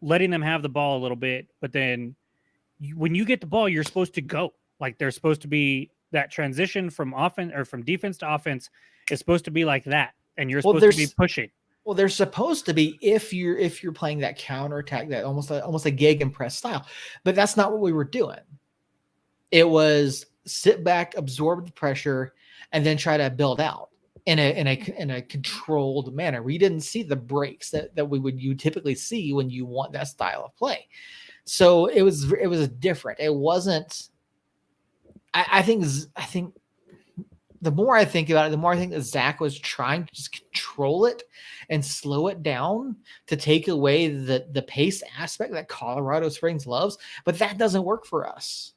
letting them have the ball a little bit, but then when you get the ball, you're supposed to go. Like, there's supposed to be that transition from offense or from defense to offense is supposed to be like that, and you're supposed to be pushing. Well, they're supposed to be if you're playing that counterattack, that almost a gegenpress style, but that's not what we were doing. It was sit back, absorb the pressure, and then try to build out in a controlled manner. We didn't see the breaks that you typically see when you want that style of play. So it was different. It wasn't. I think the more I think about it, the more I think that Zach was trying to just control it and slow it down to take away the pace aspect that Colorado Springs loves, but that doesn't work for us.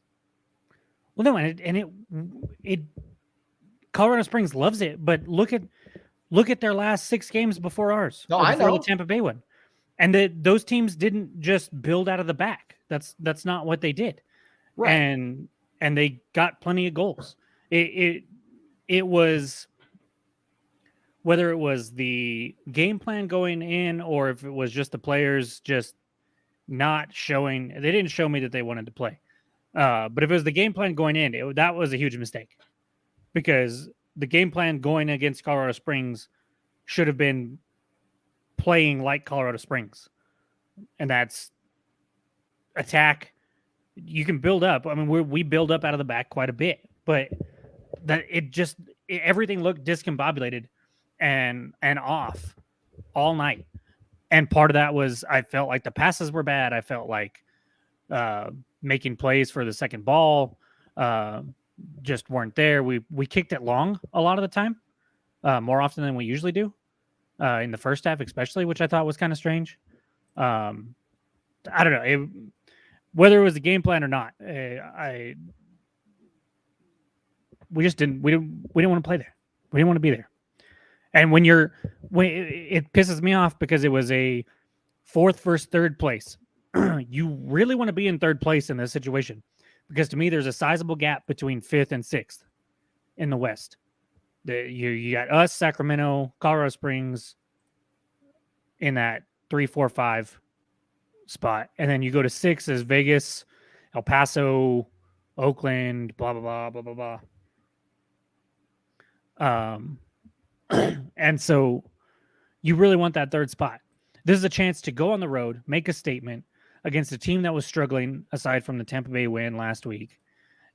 Well, no, it Colorado Springs loves it, but look at their last 6 games before ours. No, or I before know. the Tampa Bay one. And those teams didn't just build out of the back. That's not what they did. Right. And they got plenty of goals. It was, whether it was the game plan going in or if it was just the players just not showing, they didn't show me that they wanted to play. But if it was the game plan going in, that was a huge mistake, because the game plan going against Colorado Springs should have been playing like Colorado Springs, and that's attack. You can build up. I mean, we build up out of the back quite a bit, but that everything looked discombobulated and off all night. And part of that was, I felt like the passes were bad. I felt like making plays for the second ball just weren't there. We kicked it long a lot of the time, more often than we usually do in the first half, especially, which I thought was kind of strange. I don't know whether it was the game plan or not. We just didn't want to play there. We didn't want to be there. And when it pisses me off because it was a 4th versus 3rd place. You really want to be in 3rd place in this situation, because to me, there's a sizable gap between 5th and 6th in the West. You got us, Sacramento, Colorado Springs in that 3, 4, 5 spot. And then you go to 6 as Vegas, El Paso, Oakland, blah, blah, blah, blah, blah, blah. And so you really want that 3rd spot. This is a chance to go on the road, make a statement against a team that was struggling aside from the Tampa Bay win last week.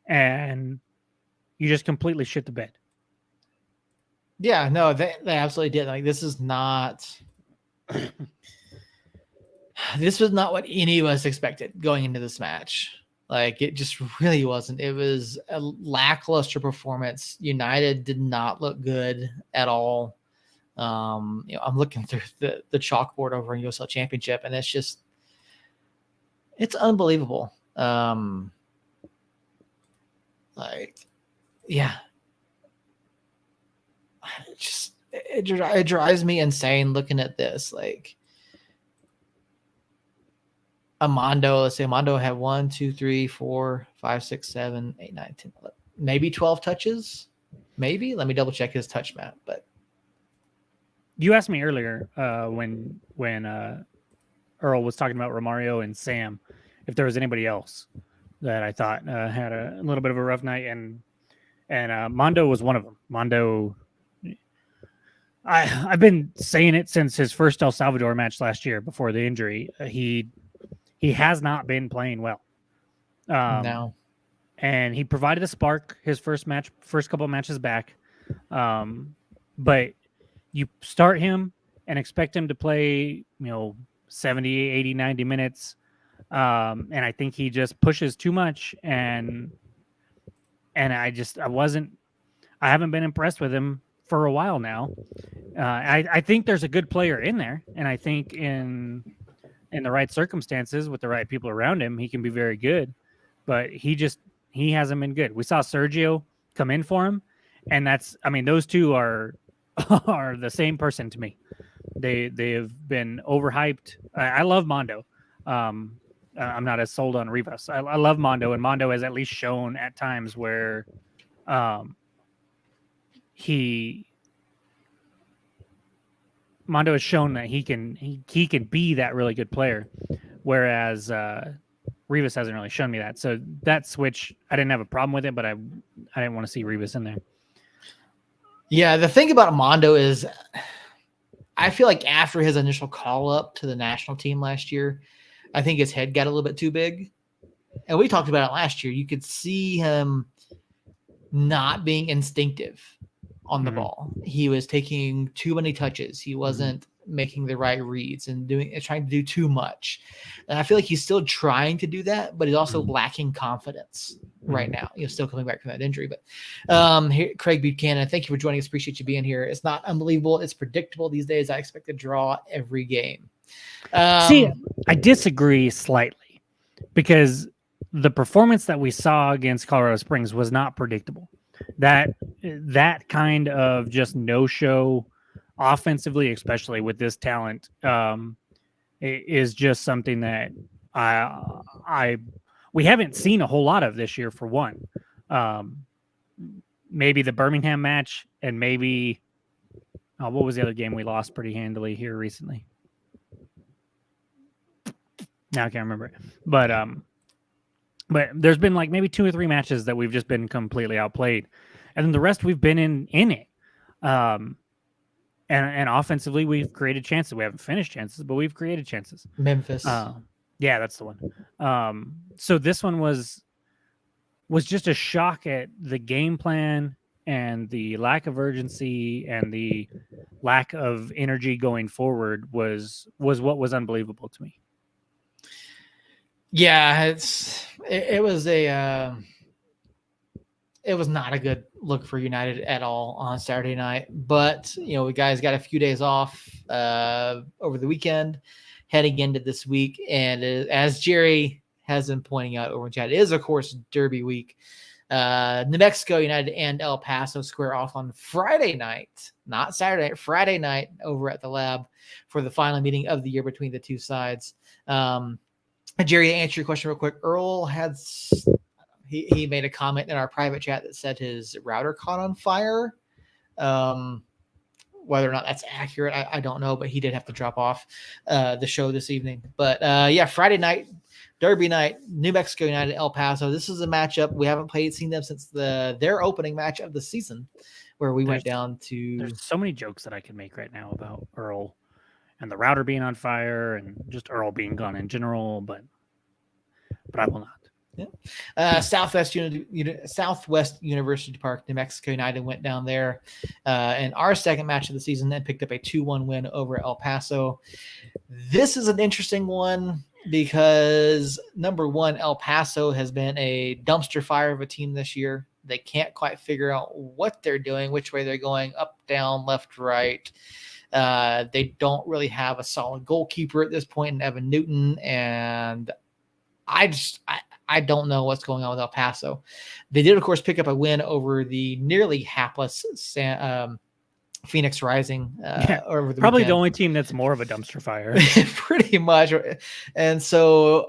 And you just completely shit the bed. Yeah, no, they absolutely did. Like, this was not what any of us expected going into this match. Like, it just really wasn't. It was a lackluster performance. United did not look good at all. I'm looking through the chalkboard over in USL Championship, and it's unbelievable. It drives me insane looking at this. Like, Armando, let's say Armando had 1, 2, 3, 4, 5, 6, 7, 8, 9, 10, 11, maybe 12 touches. Maybe. Let me double check his touch map. But you asked me earlier when Earl was talking about Romario and Sam, if there was anybody else that I thought had a little bit of a rough night, and Mondo was one of them. Mondo, I've been saying it since his first El Salvador match last year before the injury. He has not been playing well. no. And he provided a spark his first couple of matches back. But you start him and expect him to play, 70, 80, 90 minutes. And I think he just pushes too much. And I haven't been impressed with him for a while now. I think there's a good player in there. And I think in the right circumstances with the right people around him, he can be very good, but he hasn't been good. We saw Sergio come in for him, and those two are the same person to me. They have been overhyped. I love Mondo. I'm not as sold on Rivas. I love Mondo, and Mondo has at least shown at times where Mondo has shown that he can be that really good player, whereas Rivas hasn't really shown me that. So that switch, I didn't have a problem with it, but I didn't want to see Rivas in there. Yeah, the thing about Mondo is, I feel like after his initial call up to the national team last year, I think his head got a little bit too big. And we talked about it last year. You could see him not being instinctive on the ball. He was taking too many touches. He wasn't making the right reads and trying to do too much. And I feel like he's still trying to do that, but he's also lacking confidence right now. Still coming back from that injury. But here, Craig Buchanan, thank you for joining us. Appreciate you being here. It's not unbelievable. It's predictable these days. I expect to draw every game. See, I disagree slightly because the performance that we saw against Colorado Springs was not predictable. That kind of just no-show offensively, especially with this talent, is just something that we haven't seen a whole lot of this year. For one, maybe the Birmingham match, and maybe what was the other game we lost pretty handily here recently? Now I can't remember it, but there's been like maybe 2 or 3 matches that we've just been completely outplayed, and then the rest we've been in it. And offensively we've created chances. We haven't finished chances, but we've created chances. Memphis, yeah, that's the one. So this one was just a shock at the game plan and the lack of urgency and the lack of energy going forward was what was unbelievable to me. Yeah, it was not a good look for United at all on Saturday night. But we guys got a few days off over the weekend, heading into this week, and as Jerry has been pointing out over in chat, it is of course Derby week. New Mexico United and El Paso square off on Friday night, not Saturday night, Friday night over at the Lab for the final meeting of the year between the two sides. Jerry, to answer your question real quick, Earl he made a comment in our private chat that said his router caught on fire. Whether or not that's accurate, I don't know, but he did have to drop off the show this evening. But Friday night, Derby night, New Mexico United, El Paso. This is a matchup we haven't seen them since their opening match of the season, where we went down to. There's so many jokes that I can make right now about Earl and the router being on fire and just Earl being gone in general, but I will not. Yeah. Southwest University Park, New Mexico United went down there in our second match of the season and picked up a 2-1 win over El Paso. This is an interesting one because, number one, El Paso has been a dumpster fire of a team this year. They can't quite figure out what they're doing, which way they're going, up, down, left, right. They don't really have a solid goalkeeper at this point in Evan Newton, and I don't know what's going on with El Paso. They did, of course, pick up a win over the nearly hapless Phoenix Rising. Over the probably weekend. The only team that's more of a dumpster fire. Pretty much. And so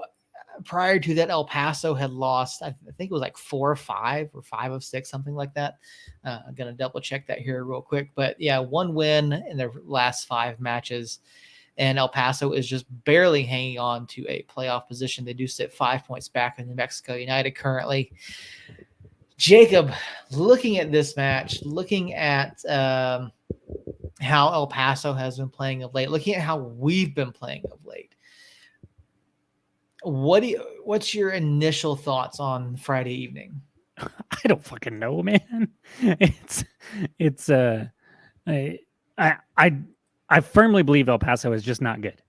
prior to that, El Paso had lost, I think it was like 4 or 5 or 5 of 6, something like that. I'm going to double check that here real quick. But yeah, 1 win in their last 5 matches. And El Paso is just barely hanging on to a playoff position. They do sit 5 points back in New Mexico United currently. Jacob, looking at this match, looking at how El Paso has been playing of late, looking at how we've been playing of late, what's your initial thoughts on Friday evening? I don't fucking know, man. I firmly believe El Paso is just not good.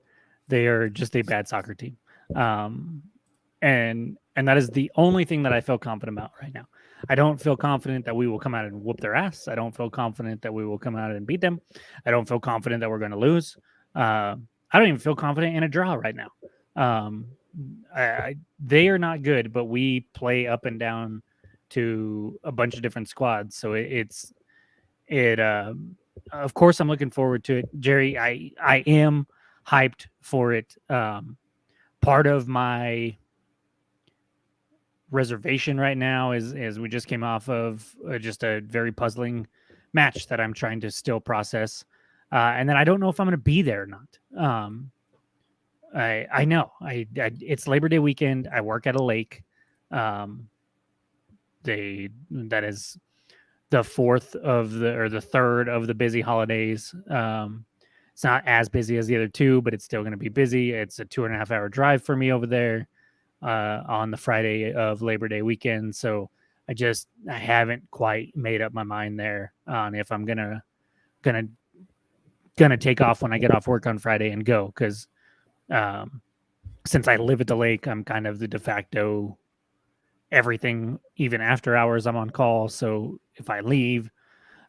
They are just a bad soccer team. And that is the only thing that I feel confident about right now. I don't feel confident that we will come out and whoop their ass. I don't feel confident that we will come out and beat them. I don't feel confident that we're going to lose. I don't even feel confident in a draw right now. They are not good, but we play up and down to a bunch of different squads. So of course, I'm looking forward to it, Jerry. I am hyped for it. Part of my reservation right now is we just came off of just a very puzzling match that I'm trying to still process, and then I don't know if I'm going to be there or not. I know it's Labor Day weekend. I work at a lake. That is the fourth or the third of the busy holidays. It's not as busy as the other 2, but it's still going to be busy. It's a 2.5 hour drive for me over there on the Friday of Labor Day weekend. So I haven't quite made up my mind there on if I'm gonna gonna take off when I get off work on Friday and go because since I live at the lake, I'm kind of the de facto everything. Even after hours, I'm on call. So if I leave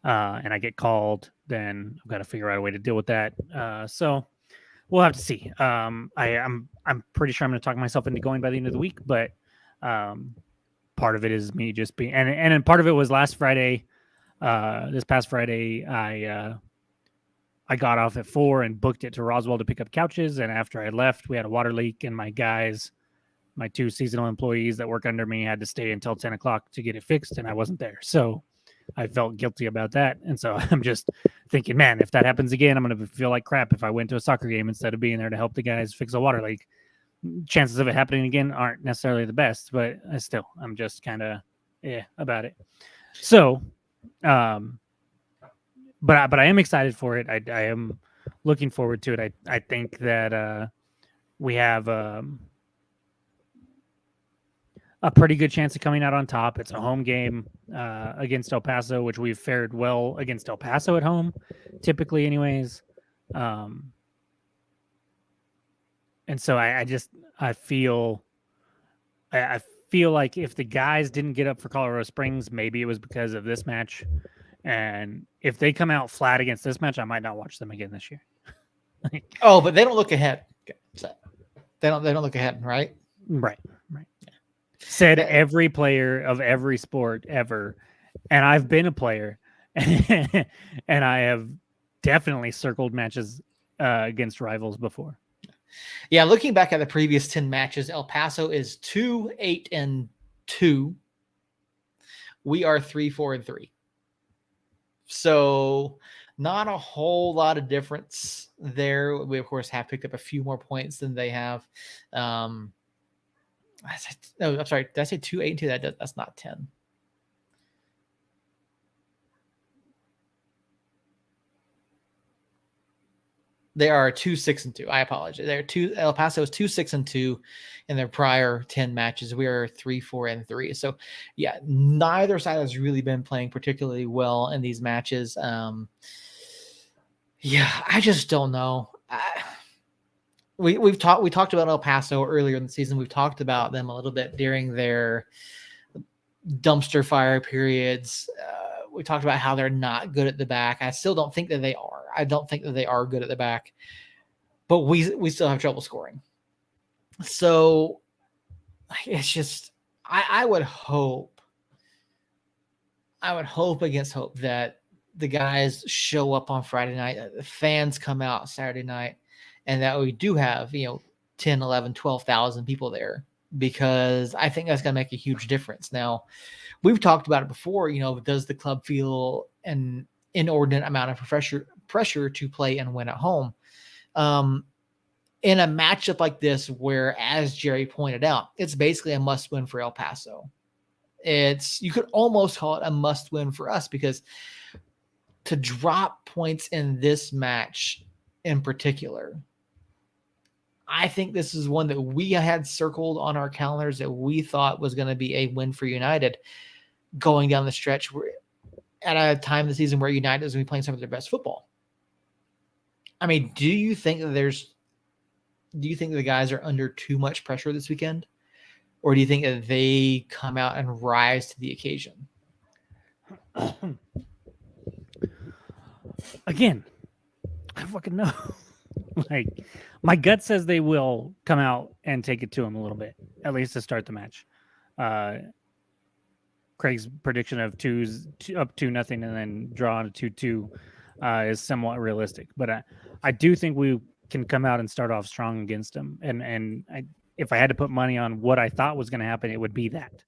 and I get called, then I've got to figure out a way to deal with that. So we'll have to see. I'm pretty sure I'm going to talk myself into going by the end of the week, but part of it is me just being and part of it was last Friday. This past Friday, I got off at 4 and booked it to Roswell to pick up couches. And after I left, we had a water leak, and my 2 seasonal employees that work under me had to stay until 10 o'clock to get it fixed, and I wasn't there. So I felt guilty about that. And so I'm just thinking, man, if that happens again, I'm going to feel like crap if I went to a soccer game instead of being there to help the guys fix a water leak. Chances of it happening again aren't necessarily the best, but I'm just kind of about it. So, but I am excited for it. I am looking forward to it. I think that we have a pretty good chance of coming out on top. It's a home game against El Paso, which we've fared well against El Paso at home, typically anyways. And so I feel like if the guys didn't get up for Colorado Springs, maybe it was because of this match. And if they come out flat against this match, I might not watch them again this year. But they don't look ahead. They don't look ahead, right? Right. Said every player of every sport ever, and I've been a player, and I have definitely circled matches against rivals before. Yeah, looking back at the previous 10 matches, El Paso is 2-8-2. We are 3-4-3. So not a whole lot of difference there. We, of course, have picked up a few more points than they have. I'm sorry. Did I say 2-8-2? That's not 10. They are 2-6-2. I apologize. El Paso is 2-6-2 in their prior 10 matches. We are 3-4-3. So yeah, neither side has really been playing particularly well in these matches. Yeah, I just don't know. We talked about El Paso earlier in the season. We've talked about them a little bit during their dumpster fire periods. We talked about how they're not good at the back. I still don't think that they are. I don't think that they are good at the back, but we still have trouble scoring. So it's just I would hope against hope that the guys show up on Friday night, the fans come out Saturday night, and that we do have 10, 11, 12,000 people there, because I think that's going to make a huge difference. Now, we've talked about it before. Does the club feel an inordinate amount of pressure to play and win at home? In a matchup like this, where, as Jerry pointed out, it's basically a must-win for El Paso. You could almost call it a must-win for us, because to drop points in this match in particular, I think this is one that we had circled on our calendars that we thought was going to be a win for United going down the stretch at a time of the season where United is going to be playing some of their best football. I mean, do you think the guys are under too much pressure this weekend? Or do you think that they come out and rise to the occasion? Again, I don't fucking know. Like, my gut says they will come out and take it to them a little bit, at least to start the match. Craig's prediction of up 2-0 and then draw on a 2-2 is somewhat realistic, but I do think we can come out and start off strong against them. And if I had to put money on what I thought was going to happen, it would be that.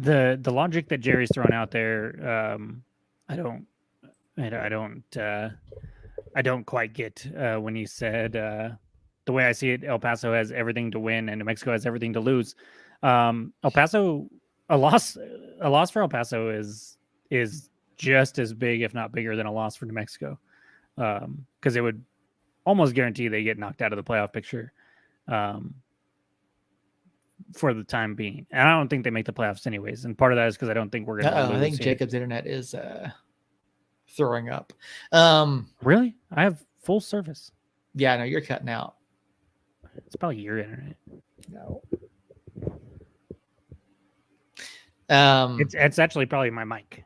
The logic that Jerry's thrown out there, I don't quite get when he said the way I see it, El Paso has everything to win and New Mexico has everything to lose. El Paso, a loss for El Paso is just as big, if not bigger, than a loss for New Mexico, because it would almost guarantee they get knocked out of the playoff picture. for the time being. And I don't think they make the playoffs anyways. And part of that is because I don't think we're going to lose. I think here. Jacob's internet is throwing up. Really? I have full service. Yeah, no, you're cutting out. It's probably your internet. No. It's actually probably my mic.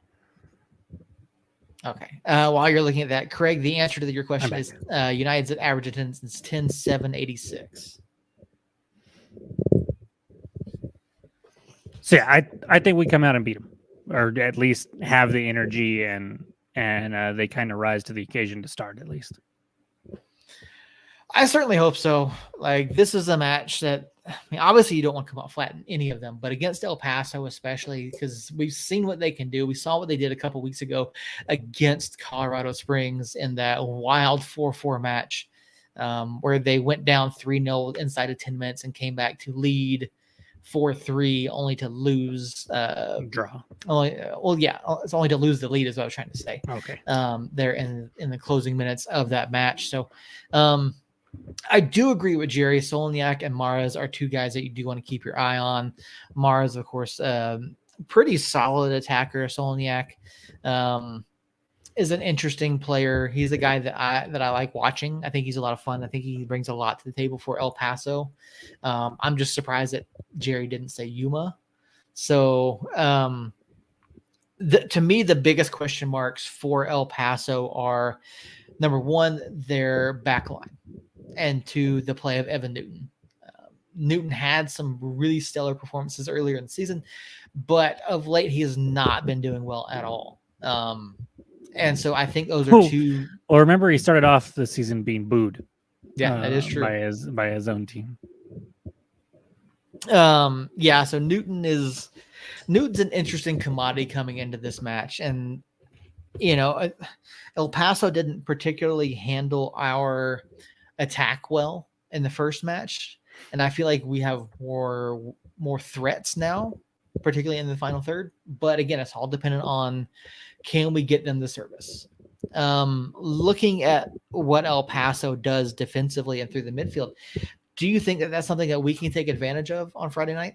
Okay. While you're looking at that, Craig, the answer to your question is United's at average attendance is 10,786. So yeah, I think we come out and beat them, or at least have the energy and they kind of rise to the occasion to start at least. I certainly hope so. Like, this is a match that, I mean, obviously you don't want to come out flat in any of them, but against El Paso, especially because we've seen what they can do. We saw what they did a couple weeks ago against Colorado Springs in that wild 4-4 match where they went down 3-0 inside of 10 minutes and came back to lead 4-3, only to lose. Draw. It's only to lose the lead is what I was trying to say. Okay. There in the closing minutes of that match. So, I do agree with Jerry. Solniak and Maras are two guys that you do want to keep your eye on. Maras, of course, pretty solid attacker. Solniak is an interesting player. He's a guy that I like watching. I think he's a lot of fun. I think he brings a lot to the table for El Paso. I'm just surprised that Jerry didn't say Yuma. So to me, the biggest question marks for El Paso are, number one, their back line, and two, the play of Evan Newton. Newton had some really stellar performances earlier in the season, but of late he has not been doing well at all. And so I think those are two. Well, remember he started off the season being booed. Yeah, that is true. By his own team. So Newton's an interesting commodity coming into this match, and El Paso didn't particularly handle our attack well in the first match, and I feel like we have more threats now, particularly in the final third. But again, it's all dependent on, can we get them the service? Looking at what El Paso does defensively and through the midfield, do you think that that's something that we can take advantage of on Friday night?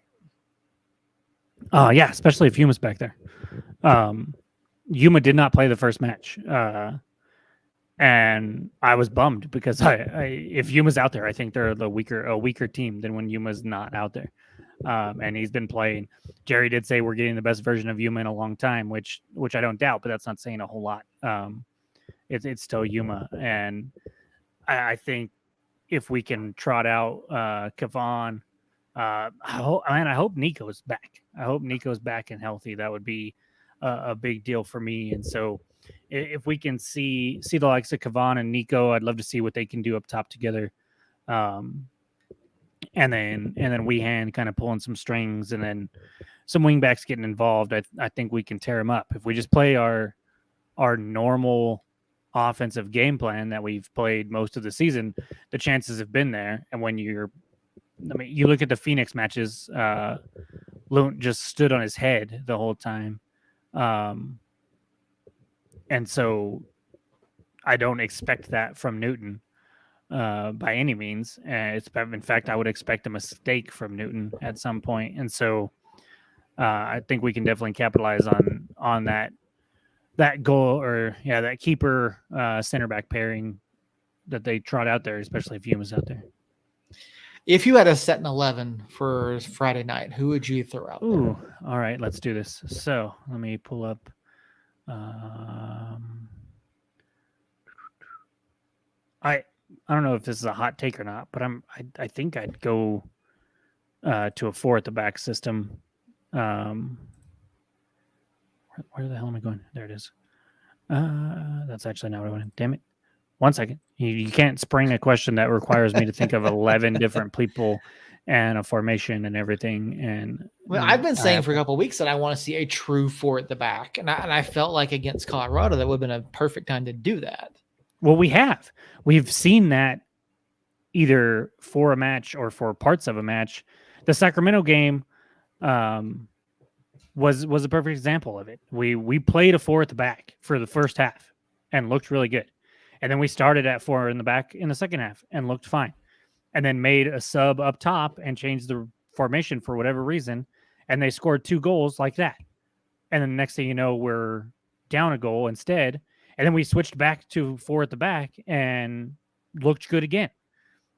Yeah, especially if Yuma's back there. Yuma did not play the first match, and I was bummed because if Yuma's out there, I think they're a weaker team than when Yuma's not out there. And he's been playing. Jerry did say we're getting the best version of Yuma in a long time, which I don't doubt, but that's not saying a whole lot. It's still Yuma, and I think if we can trot out Kavan, I hope Nico's back. I hope Nico's back and healthy. That would be a big deal for me. And so if we can see the likes of Kavan and Nico, I'd love to see what they can do up top together. And then Weehan kind of pulling some strings, and then some wingbacks getting involved. I think we can tear them up. If we just play our normal offensive game plan that we've played most of the season, the chances have been there. And when you look at the Phoenix matches, Lunt just stood on his head the whole time. And so I don't expect that from Newton by any means. In fact, I would expect a mistake from Newton at some point. And so I think we can definitely capitalize on that goal, or that keeper center back pairing that they trot out there, especially if Yuma's out there. If you had a set in 11 for Friday night, who would you throw out? Ooh, all right, let's do this. So let me pull up. I don't know if this is a hot take or not, but I think I'd go to a 4 at the back system. Where the hell am I going? There it is. That's actually not what I wanted. Damn it. 1 second. You can't spring a question that requires me to think of 11 different people and a formation and everything. And I've been saying for a couple of weeks that I want to see a true 4 at the back, and I felt like against Colorado that would have been a perfect time to do that. Well, we've seen that either for a match or for parts of a match. The Sacramento game was a perfect example of it. We played a 4 at the back for the first half and looked really good. And then we started at 4 in the back in the second half and looked fine. And then made a sub up top and changed the formation for whatever reason, and they scored 2 goals like that. And then the next thing you know, we're down a goal instead. And then we switched back to 4 at the back and looked good again.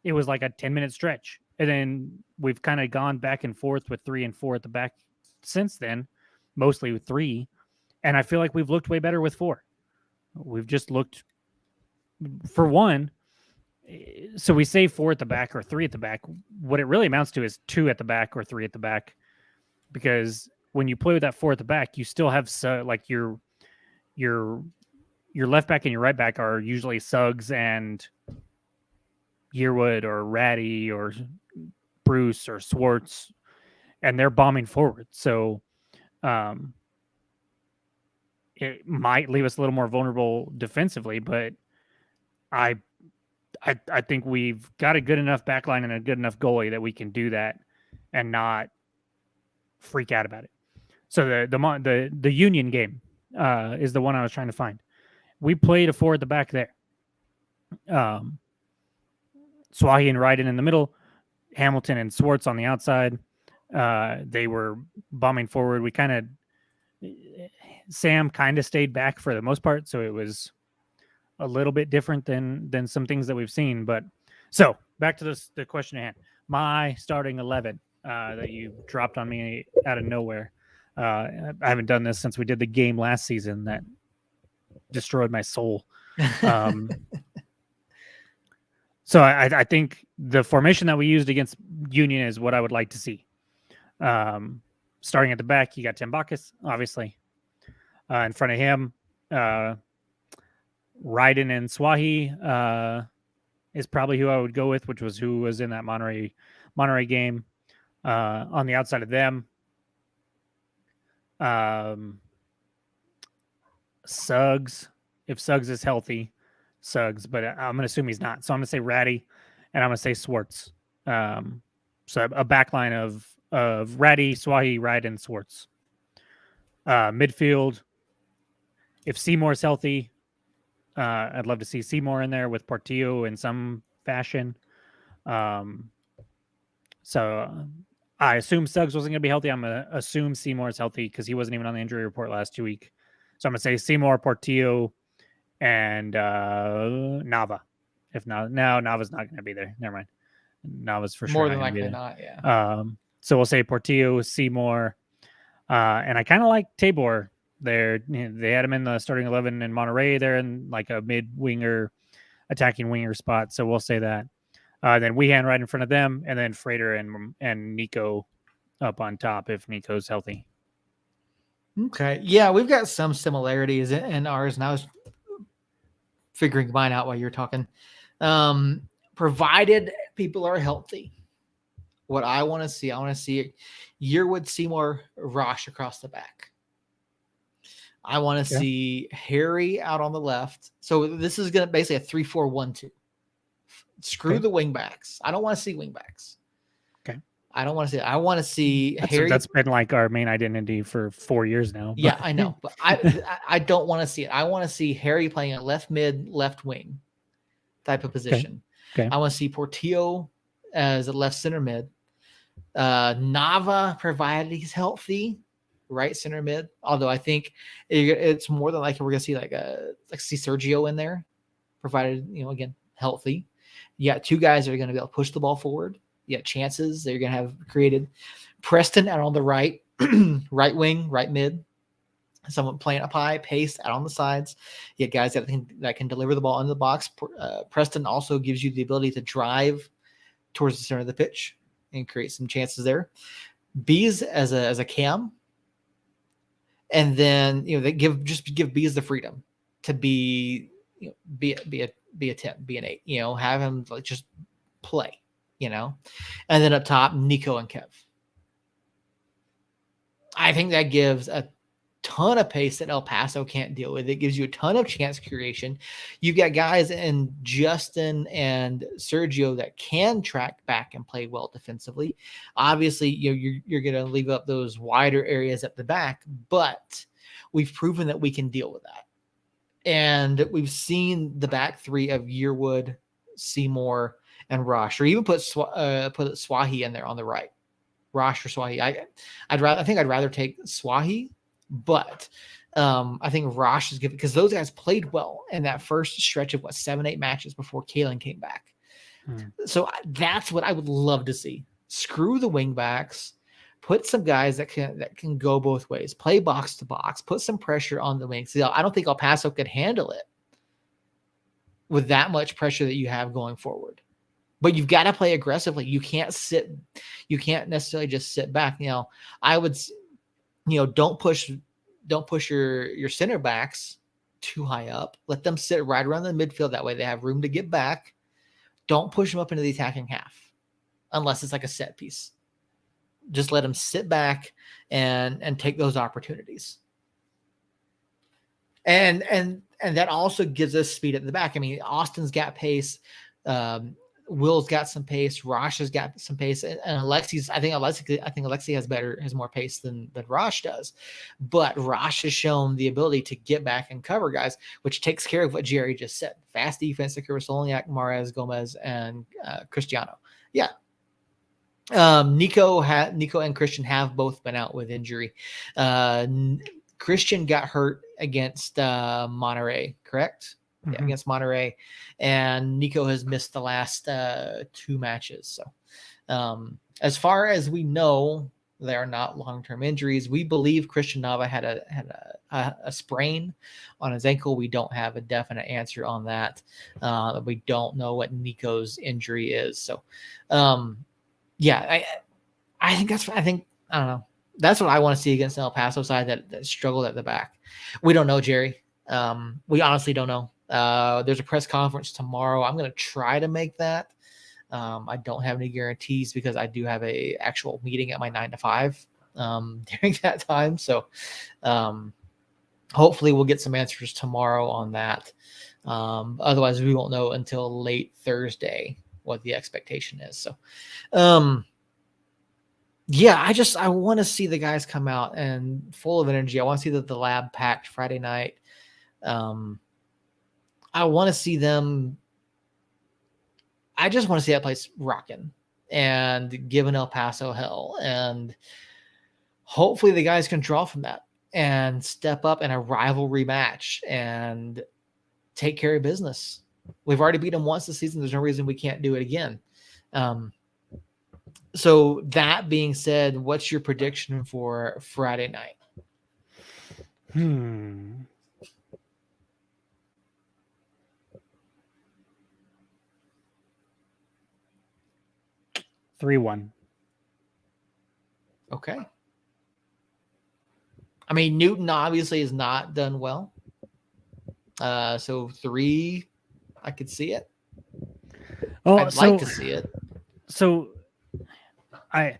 It was like a 10-minute stretch. And then we've kind of gone back and forth with 3 and 4 at the back since then, mostly with 3. And I feel like we've looked way better with 4. We've just looked, for one, so we say 4 at the back or 3 at the back. What it really amounts to is 2 at the back or 3 at the back, because when you play with that 4 at the back, you still have like your left back and your right back are usually Suggs and Yearwood or Ratty or Bruce or Swartz, and they're bombing forward. So it might leave us a little more vulnerable defensively, but I think we've got a good enough backline and a good enough goalie that we can do that and not freak out about it. So the Union game is the one I was trying to find. We played a 4 at the back there. Swahi and Ryden in the middle, Hamilton and Swartz on the outside. They were bombing forward. Sam kind of stayed back for the most part, so it was a little bit different than some things that we've seen. But so back to the question at hand. My starting 11 that you dropped on me out of nowhere. I haven't done this since we did the game last season that destroyed my soul. So I think the formation that we used against Union is what I would like to see. Starting at the back, you got Tambakis, obviously. In front of him, Ryden and Swahi is probably who I would go with, which was who was in that Monterey game. On the outside of them, Suggs, if Suggs is healthy, Suggs, but I'm going to assume he's not. So I'm going to say Ratty, and I'm going to say Swartz. So a backline of Ratty, Swahi, Ryden, Swartz. Midfield, if Seymour's healthy, I'd love to see Seymour in there with Portillo in some fashion. So I assume Suggs wasn't going to be healthy. I'm going to assume Seymour's healthy because he wasn't even on the injury report last 2 weeks. So I'm going to say Seymour, Portillo, and Nava. If not, no, Nava's not going to be there. Never mind. Nava's for sure. More than likely not, yeah. So we'll say Portillo, Seymour, and I kind of like Tabor there. They had him in the starting 11 in Monterey. They're in like a mid-winger, attacking winger spot. So we'll say that. Then Wehan right in front of them, and then Frater and Nico up on top if Nico's healthy. Okay. Yeah, we've got some similarities in ours, and I was figuring mine out while you're talking. Provided people are healthy, what I want to see Yearwood, Seymour, Rosh across the back. I want to see Harry out on the left. So this is going to basically a 3-4-1-2. Screw the wing backs. I don't want to see wing backs. Okay. I don't want to see it. I want to see Harry. That's been like our main identity for 4 years now. Yeah, I know. But I don't want to see it. I want to see Harry playing a left mid, left wing type of position. Okay. I want to see Portillo as a left center mid. Nava, provided he's healthy, right center mid. Although I think it's more than likely we're gonna see see Sergio in there, provided again healthy. You got 2 guys that are gonna be able to push the ball forward. You got chances they're gonna have created. Preston out on the right, right wing, right mid. Someone playing up high, pace out on the sides. You got guys that can deliver the ball into the box. Preston also gives you the ability to drive towards the center of the pitch and create some chances there. Bees as a cam, and then they give Bees the freedom to be a 10, be an 8. Have him just play. And then up top, Nico and Kev. I think that gives a ton of pace that El Paso can't deal with. It gives you a ton of chance creation. You've got guys in Justin and Sergio that can track back and play well defensively. Obviously, you're going to leave up those wider areas at the back, but we've proven that we can deal with that. And we've seen the back 3 of Yearwood, Seymour, and Rosh, or even put Swahi in there on the right. Rosh or Swahi. I think I'd rather take Swahi, but I think Rosh is good because those guys played well in that first stretch of 7-8 matches before Kalen came back. So that's what I would love to see. Screw the wing backs, put some guys that can go both ways, play box to box, put some pressure on the wings. I don't think El Paso could handle it with that much pressure that you have going forward. But you've got to play aggressively. You can't necessarily just sit back. I would, don't push your center backs too high up. Let them sit right around the midfield. That way they have room to get back. Don't push them up into the attacking half unless it's like a set piece. Just let them sit back and take those opportunities. And that also gives us speed at the back. I mean, Austin's got pace. Will's got some pace. Rosh has got some pace, and Alexi. I think Alexi has more pace than Rosh does. But Rosh has shown the ability to get back and cover guys, which takes care of what Jerry just said: fast defense, secure Solniak, Mares, Gomez, and Cristiano. Yeah. Nico and Christian have both been out with injury. Christian got hurt against Monterrey, correct? Mm-hmm. Yeah, against Monterrey, and Nico has missed the last 2 matches. So, as far as we know, they are not long-term injuries. We believe Christian Nava had a sprain on his ankle. We don't have a definite answer on that. We don't know what Nico's injury is. So, yeah, I don't know. That's what I want to see against the El Paso side that struggled at the back. We don't know, Jerry. We honestly don't know. There's a press conference tomorrow. I'm going to try to make that. I don't have any guarantees because I do have a actual meeting at my 9 to 5 during that time. So hopefully we'll get some answers tomorrow on that. Otherwise we won't know until late Thursday what the expectation is. So, yeah, I want to see the guys come out and full of energy. I want to see the lab packed Friday night. I want to see them. I just want to see that place rocking and giving El Paso hell. And hopefully the guys can draw from that and step up in a rivalry match and take care of business. We've already beat them once this season. There's no reason we can't do it again. So that being said, what's your prediction for Friday night? 3-1. Okay. I mean, Newton obviously has not done well. So 3, I could see it. I'd like to see it. So I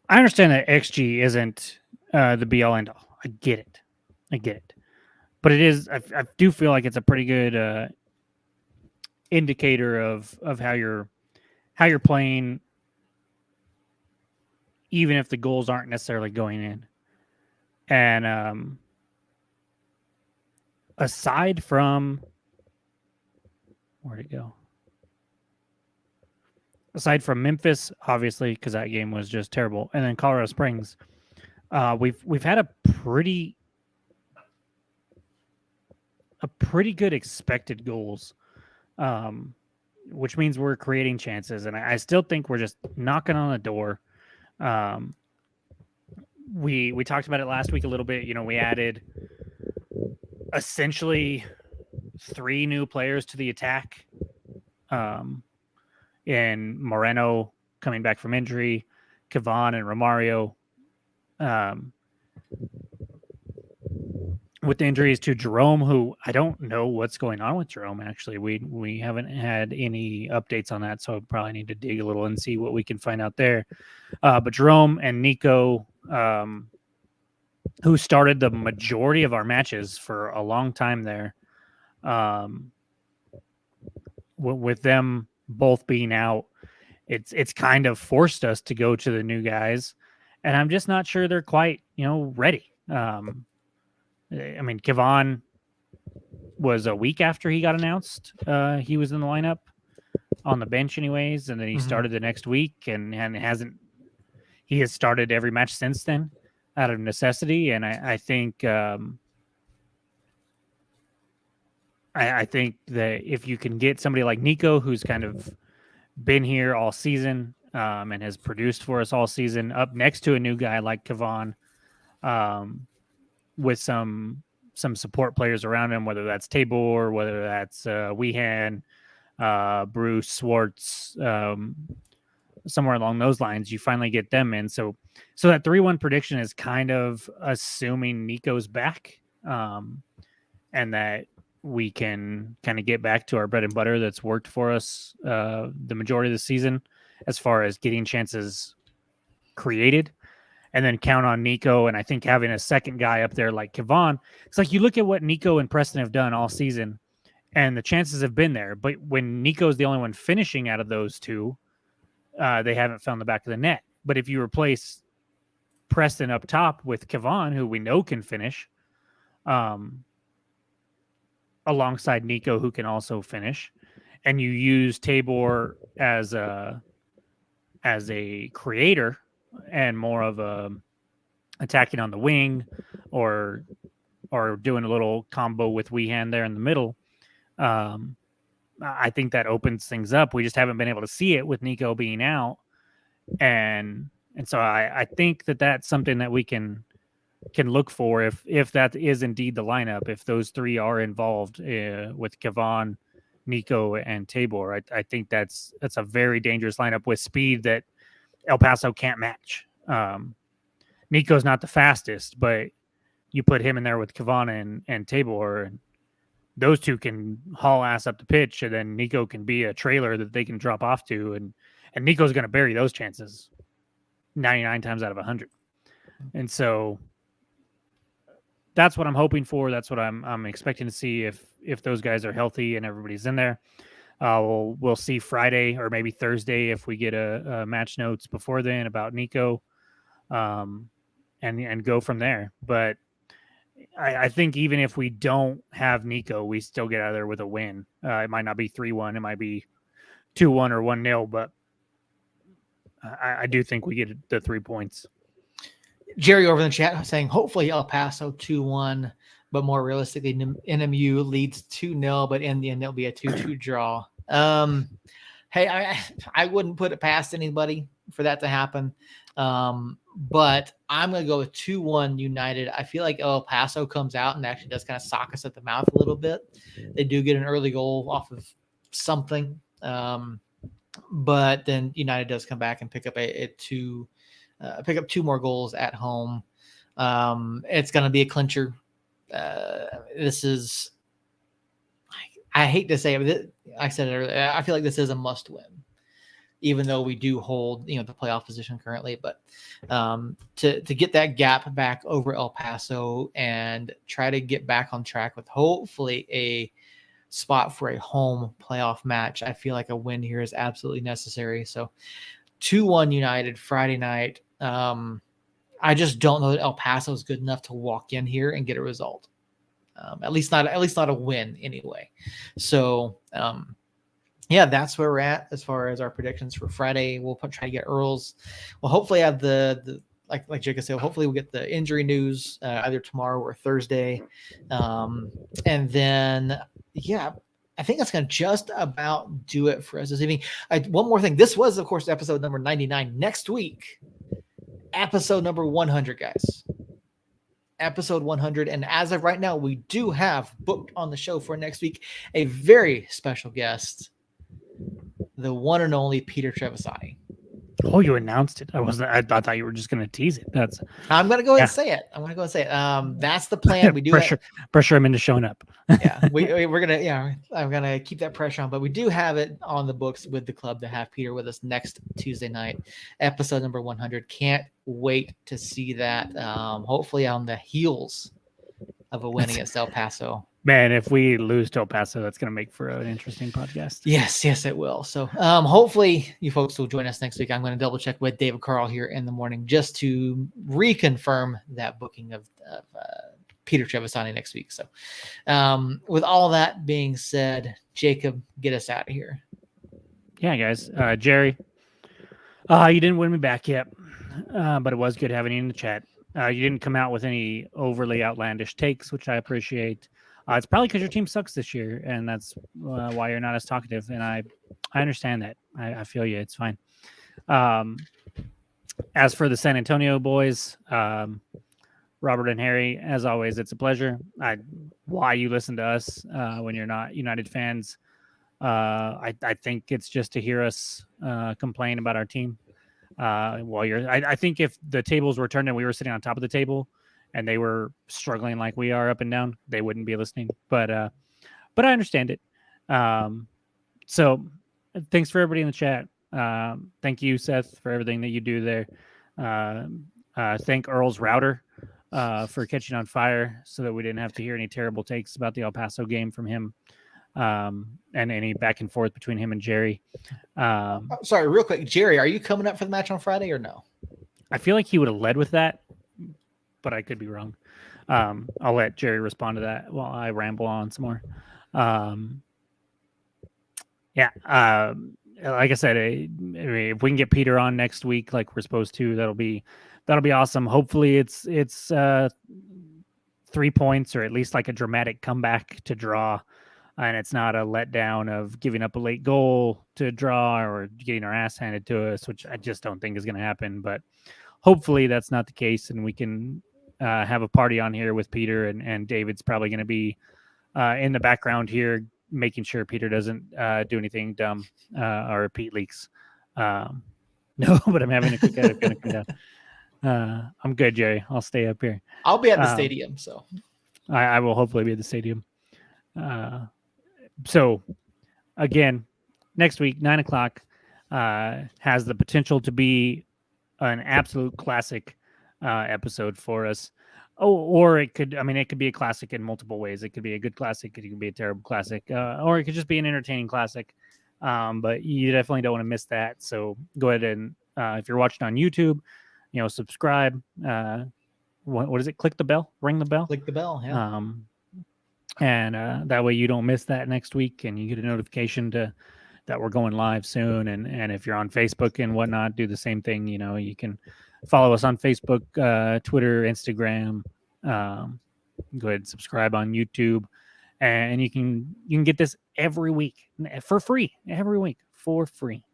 understand that XG isn't the be all end all. I get it. But it is. I do feel like it's a pretty good indicator of how you're playing, even if the goals aren't necessarily going in. And aside from where'd it go? Aside from Memphis, obviously, because that game was just terrible, and then Colorado Springs, we've had a pretty good expected goals, which means we're creating chances, and I still think we're just knocking on the door. We talked about it last week a little bit. We added essentially 3 new players to the attack. And Moreno coming back from injury, Kavan and Romario. With the injuries to Jerome, who I don't know what's going on with Jerome, actually. We haven't had any updates on that, so I probably need to dig a little and see what we can find out there. But Jerome and Nico, who started the majority of our matches for a long time there, with them both being out, it's kind of forced us to go to the new guys, and I'm just not sure they're quite ready. I mean, Kavan was a week after he got announced. He was in the lineup on the bench anyways, and then he started the next week and he has started every match since then out of necessity. And I think I think that if you can get somebody like Nico, who's kind of been here all season and has produced for us all season, up next to a new guy like Kevon, with some support players around him, whether that's Tabor, whether that's Weehan, Bruce, Swartz, somewhere along those lines, you finally get them in. So that 3-1 prediction is kind of assuming Nico's back, and that we can kind of get back to our bread and butter that's worked for us the majority of the season as far as getting chances created, and then count on Nico. And I think having a second guy up there like Kevon, it's like you look at what Nico and Preston have done all season, and the chances have been there. But when Nico's the only one finishing out of those two, they haven't found the back of the net. But if you replace Preston up top with Kevon, who we know can finish, alongside Nico, who can also finish, and you use Tabor as a creator and more of a attacking on the wing, or doing a little combo with Weehan there in the middle, I think that opens things up. We just haven't been able to see it with Nico being out, and so I think that that's something that we can look for if that is indeed the lineup. If those three are involved with Kevon, Nico, and Tabor, I think that's a very dangerous lineup with speed that El Paso can't match. Nico's not the fastest, but you put him in there with Kevon and Tabor, and those two can haul ass up the pitch, and then Nico can be a trailer that they can drop off to, and Nico's going to bury those chances 99 times out of 100. And so that's what I'm hoping for. That's what I'm expecting to see if those guys are healthy and everybody's in there. We'll see Friday or maybe Thursday if we get a match notes before then about Nico, and go from there. But I think even if we don't have Nico, we still get out of there with a win. It might not be 3-1. It might be 2-1 or 1-0, but I do think we get the 3 points. Jerry over in the chat saying, hopefully El Paso 2-1, but more realistically, NMU leads 2-0, but in the end, it'll be a 2-2 draw. Hey, I wouldn't put it past anybody for that to happen. But I'm going to go with 2-1 United. I feel like El Paso comes out and actually does kind of sock us at the mouth a little bit. They do get an early goal off of something. But then United does come back and pick up pick up 2 more goals at home. It's going to be a clincher. This is, I hate to say it, but I said it earlier, I feel like this is a must win, even though we do hold, the playoff position currently. But to get that gap back over El Paso and try to get back on track with hopefully a spot for a home playoff match, I feel like a win here is absolutely necessary. So 2-1 United Friday night. I just don't know that El Paso is good enough to walk in here and get a result. At least not a win anyway. So yeah, that's where we're at as far as our predictions for Friday. We'll try to get Earl's. We'll hopefully have the like Jacob said, hopefully we'll get the injury news either tomorrow or Thursday. And then, yeah, I think that's going to just about do it for us this evening. One more thing. This was, of course, episode number 99. Next week, episode number 100, guys. Episode 100. And as of right now, we do have booked on the show for next week a very special guest, the one and only Peter Trevisani. Oh, you announced it. I thought you were just going to tease it. I'm going to go ahead and say it. That's the plan. We do pressure him into showing up. Yeah, we're going to, I'm going to keep that pressure on, but we do have it on the books with the club to have Peter with us next Tuesday night, episode number 100. Can't wait to see that. Hopefully on the heels of a win against El Paso. Man, if we lose to El Paso, that's going to make for an interesting podcast. Yes, it will. So hopefully you folks will join us next week. I'm going to double check with David Carl here in the morning just to reconfirm that booking of Peter Trevisani next week. So with all that being said, Jacob, get us out of here. Yeah, guys. Jerry, You didn't win me back yet, but it was good having you in the chat. You didn't come out with any overly outlandish takes, which I appreciate. It's probably because your team sucks this year, and that's why you're not as talkative. And I understand that. I feel you. It's fine. As for the San Antonio boys, Robert and Harry, as always, it's a pleasure. Why you listen to us when you're not United fans? I think it's just to hear us complain about our team. I think if the tables were turned and we were sitting on top of the table and they were struggling like we are up and down, they wouldn't be listening. But I understand it. So thanks for everybody in the chat. Thank you, Seth, for everything that you do there. Thank Earl's router for catching on fire so that we didn't have to hear any terrible takes about the El Paso game from him. And any back and forth between him and Jerry. Sorry, real quick, Jerry, are you coming up for the match on Friday or no? I feel like he would have led with that, but I could be wrong. I'll let Jerry respond to that while I ramble on some more. Like I said, if we can get Peter on next week, like we're supposed to, that'll be awesome. Hopefully, it's 3 points or at least like a dramatic comeback to draw. And it's not a letdown of giving up a late goal to draw or getting our ass handed to us, which I just don't think is going to happen. But hopefully that's not the case, and we can have a party on here with Peter, and David's probably going to be in the background here, making sure Peter doesn't do anything dumb or repeat leaks. No, but I'm having a quick edit. Gonna come down. I'm good, Jerry. I'll stay up here. I'll be at the stadium, so I will hopefully be at the stadium. So again, next week, 9:00 has the potential to be an absolute classic episode for us. Or it could be a classic in multiple ways. It could be a good classic, it could be a terrible classic, or it could just be an entertaining classic. But you definitely don't want to miss that. So go ahead and if you're watching on YouTube, subscribe. What is it? Click the bell, ring the bell. Click the bell, yeah. And that way you don't miss that next week, and you get a notification that we're going live soon. And if you're on Facebook and whatnot, do the same thing. You can follow us on Facebook, Twitter, Instagram. Go ahead and subscribe on YouTube, and you can get this every week for free. Every week for free.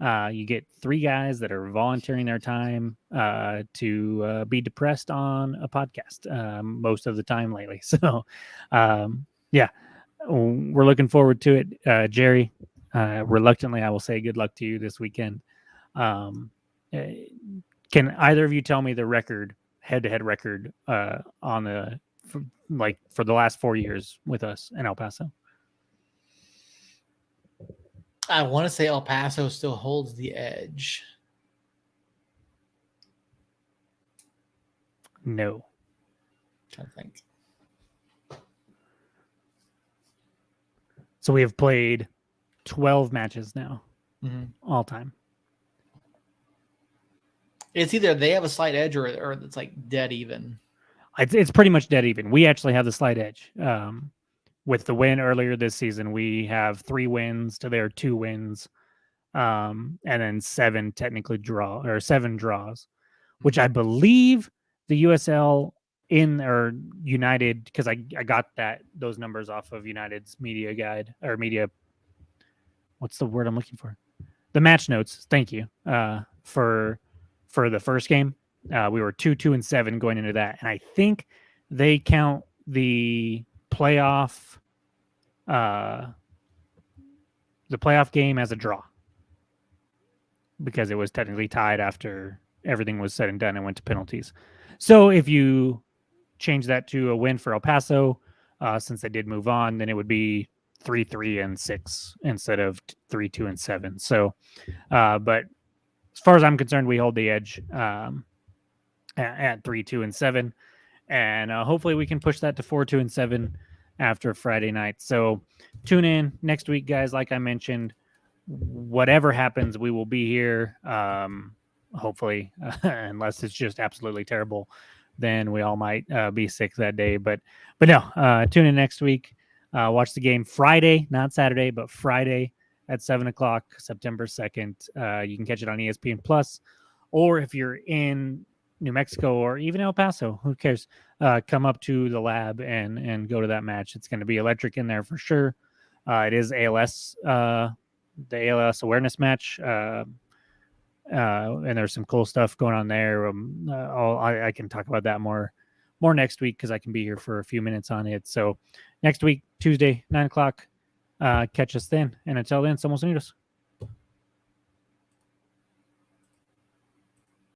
You get 3 guys that are volunteering their time to be depressed on a podcast most of the time lately. So, yeah, we're looking forward to it. Jerry, reluctantly, I will say good luck to you this weekend. Can either of you tell me the record, head-to-head record on for the last 4 years with us in El Paso? I want to say El Paso still holds the edge. No. I think. So we have played 12 matches now, all time. It's either they have a slight edge or it's like dead even. It's pretty much dead even. We actually have the slight edge. With the win earlier this season, we have 3 wins to their 2 wins, and then 7 draws, which I believe the USL or United, because I got those numbers off of United's media guide or media. What's the word I'm looking for? The match notes. Thank you. For the first game, we were 2-2-7 going into that, and I think they count the playoff game as a draw because it was technically tied after everything was said and done and went to penalties. So if you change that to a win for El Paso, since they did move on, then it would be 3-3-6 instead of 3-2-7. So, but as far as I'm concerned, we hold the edge at 3-2-7, and hopefully we can push that to 4-2-7 after Friday night. So tune in next week, guys. Like I mentioned, whatever happens, we will be here. Hopefully, unless it's just absolutely terrible, then we all might be sick that day. But no, tune in next week. Watch the game Friday, not Saturday, but Friday at 7 o'clock, September 2nd. You can catch it on ESPN Plus, or if you're in New Mexico or even El Paso, who cares? Come up to the lab and go to that match. It's going to be electric in there for sure. It is ALS, the ALS awareness match. And there's some cool stuff going on there. I can talk about that more next week because I can be here for a few minutes on it. So next week, Tuesday, 9 o'clock, catch us then. And until then, somos unidos.